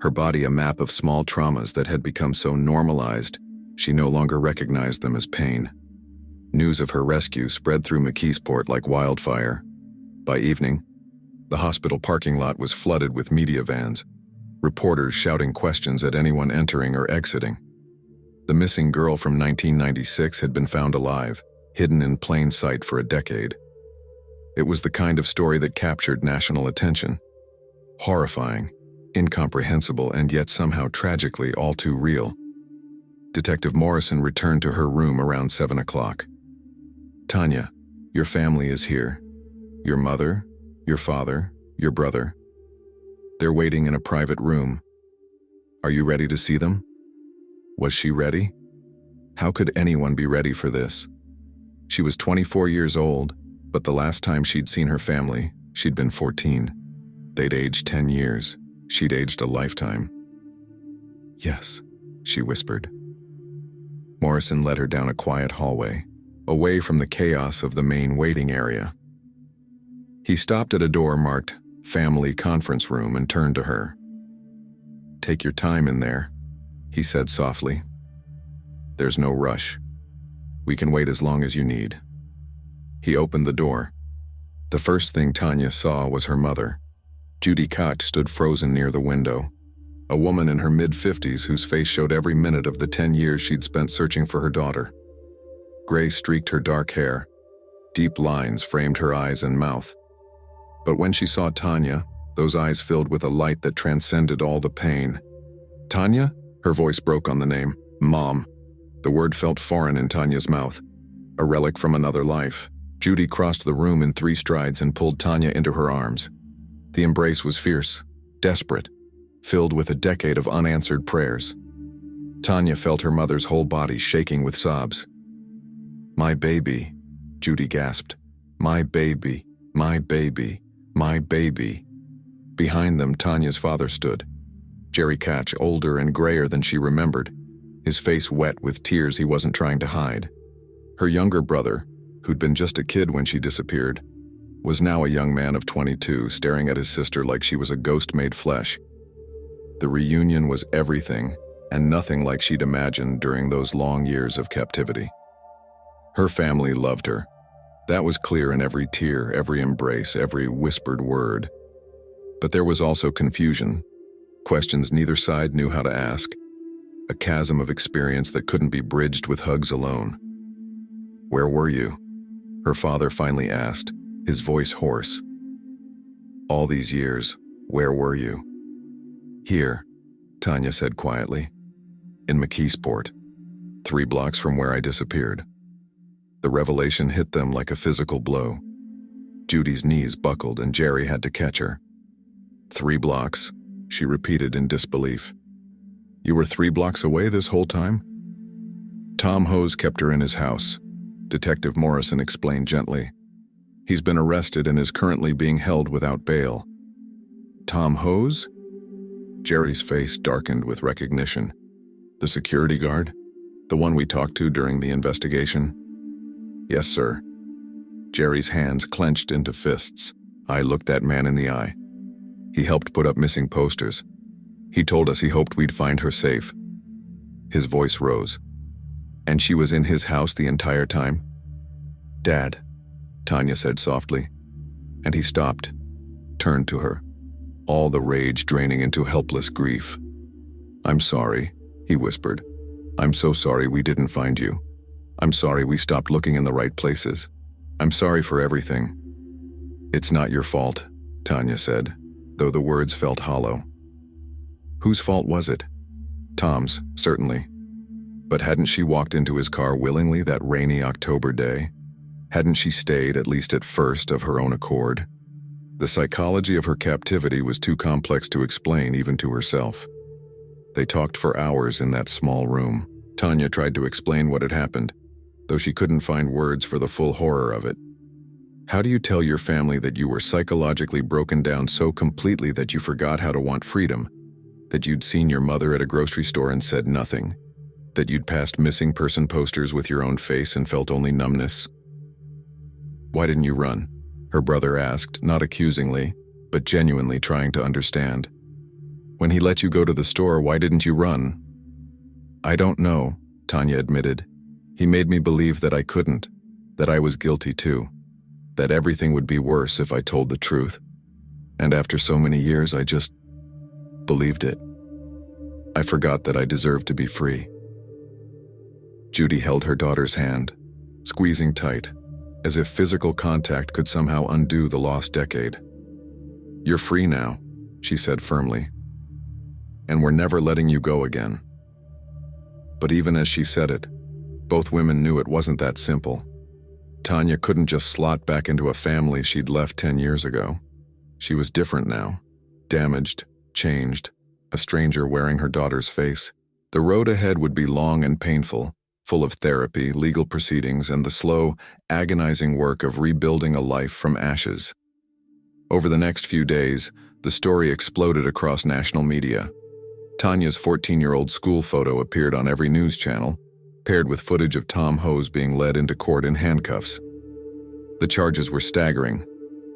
Her body a map of small traumas that had become so normalized, she no longer recognized them as pain. News of her rescue spread through McKeesport like wildfire. By evening, the hospital parking lot was flooded with media vans, reporters shouting questions at anyone entering or exiting. The missing girl from 1996 had been found alive, hidden in plain sight for a decade. It was the kind of story that captured national attention. Horrifying, incomprehensible, and yet somehow tragically all too real. Detective Morrison returned to her room around 7 o'clock. "Tanya, your family is here. Your mother, your father, your brother. They're waiting in a private room. Are you ready to see them?" Was she ready? How could anyone be ready for this? She was 24 years old, but the last time she'd seen her family, she'd been 14. They'd aged 10 years. She'd aged a lifetime. "Yes," she whispered. Morrison led her down a quiet hallway, away from the chaos of the main waiting area. He stopped at a door marked Family Conference Room and turned to her. "Take your time in there," he said softly. "There's no rush. We can wait as long as you need." He opened the door. The first thing Tanya saw was her mother. Judy Koch stood frozen near the window, a woman in her mid-50s whose face showed every minute of the 10 years she'd spent searching for her daughter. Gray streaked her dark hair. Deep lines framed her eyes and mouth. But when she saw Tanya, those eyes filled with a light that transcended all the pain. "Tanya?" Her voice broke on the name. "Mom." The word felt foreign in Tanya's mouth, a relic from another life. Judy crossed the room in 3 strides and pulled Tanya into her arms. The embrace was fierce, desperate, filled with a decade of unanswered prayers. Tanya felt her mother's whole body shaking with sobs. "My baby," Judy gasped. "My baby, my baby, my baby." Behind them, Tanya's father stood. Jerry Koch, older and grayer than she remembered, his face wet with tears he wasn't trying to hide. Her younger brother, who'd been just a kid when she disappeared, was now a young man of 22, staring at his sister like she was a ghost made flesh. The reunion was everything, and nothing like she'd imagined during those long years of captivity. Her family loved her. That was clear in every tear, every embrace, every whispered word. But there was also confusion, questions neither side knew how to ask, a chasm of experience that couldn't be bridged with hugs alone. "Where were you?" her father finally asked, his voice hoarse. "All these years, where were you?" "Here," Tanya said quietly. "In McKeesport, 3 blocks from where I disappeared." The revelation hit them like a physical blow. Judy's knees buckled and Jerry had to catch her. 3 blocks, she repeated in disbelief. "You were 3 blocks away this whole time?" "Tom Hose kept her in his house," Detective Morrison explained gently. "He's been arrested and is currently being held without bail." "Tom Hose?" Jerry's face darkened with recognition. "The security guard? The one we talked to during the investigation?" "Yes, sir." Jerry's hands clenched into fists. "I looked that man in the eye. He helped put up missing posters. He told us he hoped we'd find her safe." His voice rose. "And she was in his house the entire time?" "Dad," Tanya said softly. And he stopped, turned to her, all the rage draining into helpless grief. "I'm sorry," he whispered. "I'm so sorry we didn't find you. I'm sorry we stopped looking in the right places. I'm sorry for everything." "It's not your fault," Tanya said, though the words felt hollow. Whose fault was it? Tom's, certainly. But hadn't she walked into his car willingly that rainy October day? Hadn't she stayed, at least at first, of her own accord? The psychology of her captivity was too complex to explain even to herself. They talked for hours in that small room. Tanya tried to explain what had happened, though she couldn't find words for the full horror of it. How do you tell your family that you were psychologically broken down so completely that you forgot how to want freedom? That you'd seen your mother at a grocery store and said nothing? That you'd passed missing person posters with your own face and felt only numbness? "Why didn't you run?" her brother asked, not accusingly, but genuinely trying to understand. "When he let you go to the store, why didn't you run?" "I don't know," Tanya admitted. "He made me believe that I couldn't, that I was guilty too, that everything would be worse if I told the truth. And after so many years, I just believed it. I forgot that I deserved to be free." Judy held her daughter's hand, squeezing tight, as if physical contact could somehow undo the lost decade. "You're free now," she said firmly, "and we're never letting you go again." But even as she said it, both women knew it wasn't that simple. Tanya couldn't just slot back into a family she'd left 10 years ago. She was different now, damaged, changed, a stranger wearing her daughter's face. The road ahead would be long and painful, full of therapy, legal proceedings, and the slow, agonizing work of rebuilding a life from ashes. Over the next few days, the story exploded across national media. Tanya's 14-year-old school photo appeared on every news channel, paired with footage of Tom Hose being led into court in handcuffs. The charges were staggering: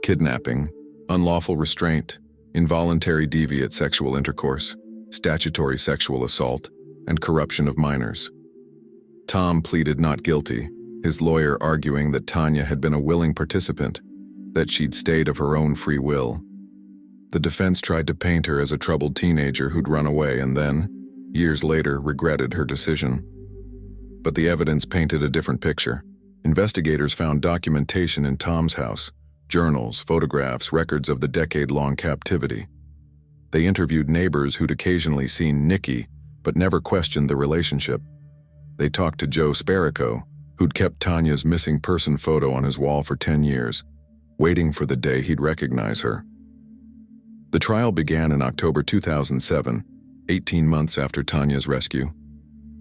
kidnapping, unlawful restraint, involuntary deviate sexual intercourse, statutory sexual assault, and corruption of minors. Tom pleaded not guilty, his lawyer arguing that Tanya had been a willing participant, that she'd stayed of her own free will. The defense tried to paint her as a troubled teenager who'd run away and then, years later, regretted her decision. But the evidence painted a different picture. Investigators found documentation in Tom's house: journals, photographs, records of the decade-long captivity. They interviewed neighbors who'd occasionally seen Nikki, but never questioned the relationship. They talked to Joe Sparico, who'd kept Tanya's missing person photo on his wall for 10 years, waiting for the day he'd recognize her. The trial began in October 2007, 18 months after Tanya's rescue.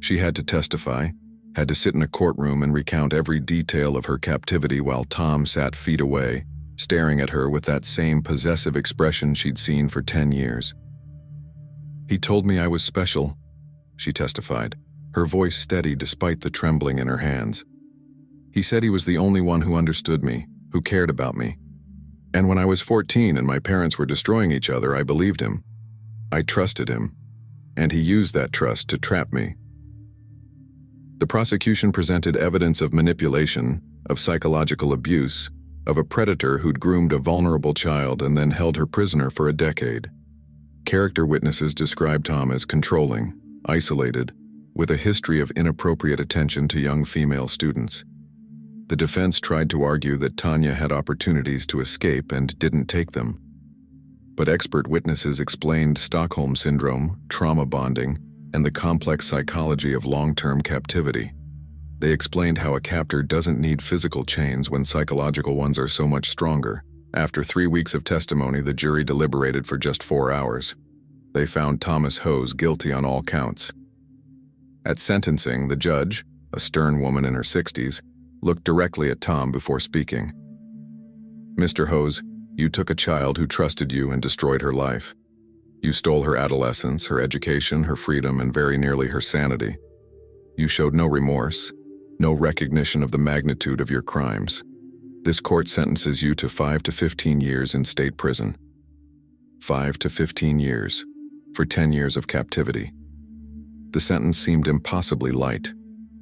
She had to testify, had to sit in a courtroom and recount every detail of her captivity while Tom sat feet away, staring at her with that same possessive expression she'd seen for 10 years. "He told me I was special," she testified, her voice steady despite the trembling in her hands. "He said he was the only one who understood me, who cared about me. And when I was 14 and my parents were destroying each other, I believed him. I trusted him, and he used that trust to trap me." The prosecution presented evidence of manipulation, of psychological abuse, of a predator who'd groomed a vulnerable child and then held her prisoner for a decade. Character witnesses described Tom as controlling, isolated, with a history of inappropriate attention to young female students. The defense tried to argue that Tanya had opportunities to escape and didn't take them. But expert witnesses explained Stockholm Syndrome, trauma bonding, and the complex psychology of long-term captivity. They explained how a captor doesn't need physical chains when psychological ones are so much stronger. After 3 weeks of testimony, the jury deliberated for just 4 hours. They found Thomas Hose guilty on all counts. At sentencing, the judge, a stern woman in her 60s, looked directly at Tom before speaking. "Mr. Hose, you took a child who trusted you and destroyed her life. You stole her adolescence, her education, her freedom, and very nearly her sanity. You showed no remorse, no recognition of the magnitude of your crimes. This court sentences you to 5 to 15 years in state prison. 5 to 15 years, for 10 years of captivity." The sentence seemed impossibly light,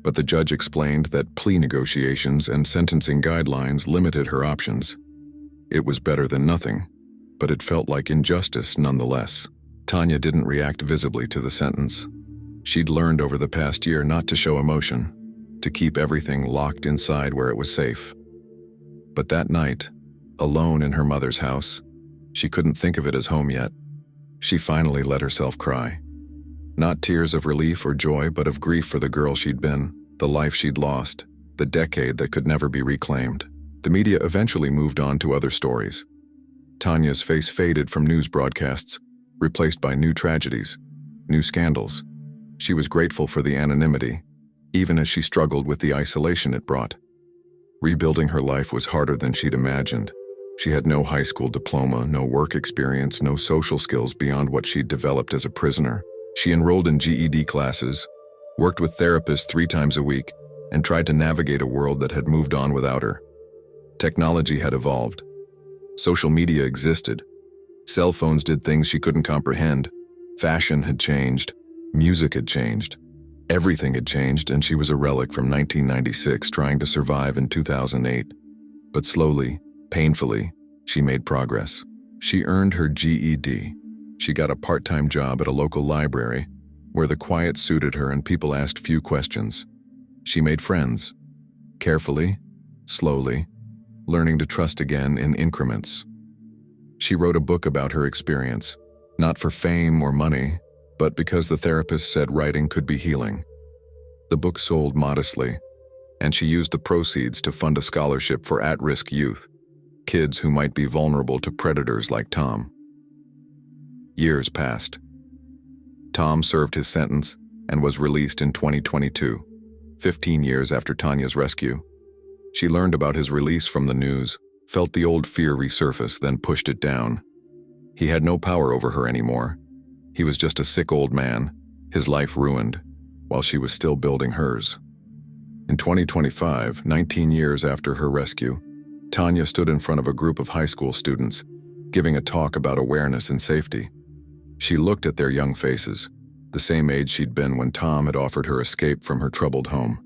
but the judge explained that plea negotiations and sentencing guidelines limited her options. It was better than nothing, but it felt like injustice nonetheless. Tanya didn't react visibly to the sentence. She'd learned over the past year not to show emotion, to keep everything locked inside where it was safe. But that night, alone in her mother's house, she couldn't think of it as home yet. She finally let herself cry. Not tears of relief or joy, but of grief for the girl she'd been, the life she'd lost, the decade that could never be reclaimed. The media eventually moved on to other stories. Tanya's face faded from news broadcasts, replaced by new tragedies, new scandals. She was grateful for the anonymity, even as she struggled with the isolation it brought. Rebuilding her life was harder than she'd imagined. She had no high school diploma, no work experience, no social skills beyond what she'd developed as a prisoner. She enrolled in GED classes, worked with therapists 3 times a week, and tried to navigate a world that had moved on without her. Technology had evolved. Social media existed, Cell phones did things she couldn't comprehend. Fashion had changed. Music had changed. Everything had changed, and she was a relic from 1996 trying to survive in 2008. But slowly, painfully, she made progress. She earned her GED. She got a part-time job at a local library where the quiet suited her and people asked few questions. She made friends. Carefully, slowly, learning to trust again in increments. She wrote a book about her experience, not for fame or money, but because the therapist said writing could be healing. The book sold modestly, and she used the proceeds to fund a scholarship for at-risk youth, kids who might be vulnerable to predators like Tom. Years passed. Tom served his sentence and was released in 2022, 15 years after Tanya's rescue. She learned about his release from the news, felt the old fear resurface, then pushed it down. He had no power over her anymore. He was just a sick old man, his life ruined, while she was still building hers. In 2025, 19 years after her rescue, Tanya stood in front of a group of high school students, giving a talk about awareness and safety. She looked at their young faces, the same age she'd been when Tom had offered her escape from her troubled home,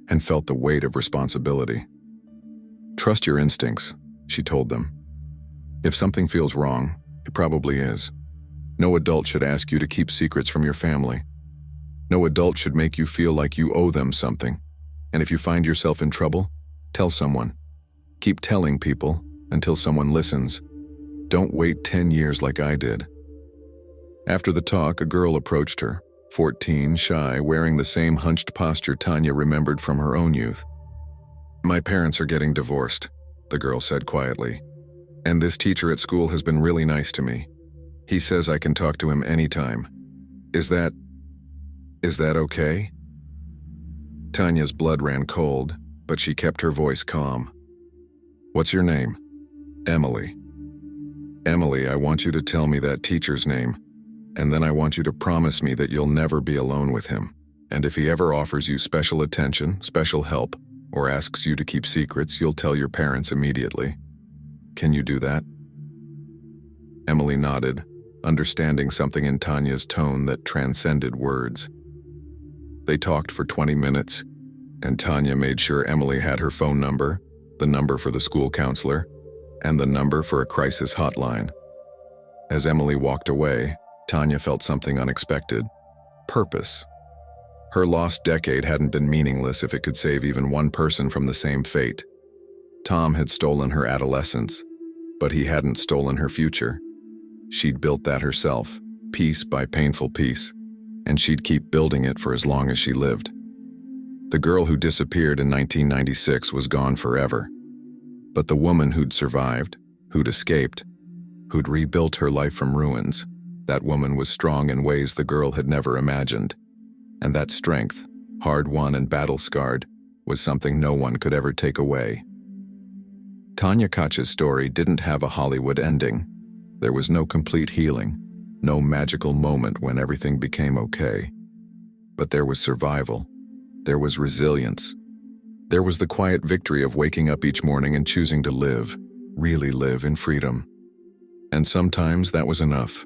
and felt the weight of responsibility. "Trust your instincts," she told them. "If something feels wrong, it probably is. No adult should ask you to keep secrets from your family. No adult should make you feel like you owe them something. And if you find yourself in trouble, tell someone. Keep telling people until someone listens. Don't wait 10 years like I did." After the talk, a girl approached her, 14, shy, wearing the same hunched posture Tanya remembered from her own youth. "My parents are getting divorced," the girl said quietly. "And this teacher at school has been really nice to me. He says I can talk to him anytime. Is that okay?" Tanya's blood ran cold, but she kept her voice calm. "What's your name?" "Emily." "Emily, I want you to tell me that teacher's name, and then I want you to promise me that you'll never be alone with him. And if he ever offers you special attention, special help, or asks you to keep secrets, you'll tell your parents immediately. Can you do that?" Emily nodded, understanding something in Tanya's tone that transcended words. They talked for 20 minutes, and Tanya made sure Emily had her phone number, the number for the school counselor, and the number for a crisis hotline. As Emily walked away, Tanya felt something unexpected: purpose. Her lost decade hadn't been meaningless if it could save even one person from the same fate. Tom had stolen her adolescence, but he hadn't stolen her future. She'd built that herself, piece by painful piece, and she'd keep building it for as long as she lived. The girl who disappeared in 1996 was gone forever. But the woman who'd survived, who'd escaped, who'd rebuilt her life from ruins, that woman was strong in ways the girl had never imagined. And that strength, hard-won and battle-scarred, was something no one could ever take away. Tanya Koch's story didn't have a Hollywood ending. There was no complete healing, no magical moment when everything became okay. But there was survival. There was resilience. There was the quiet victory of waking up each morning and choosing to live, really live in freedom. And sometimes that was enough.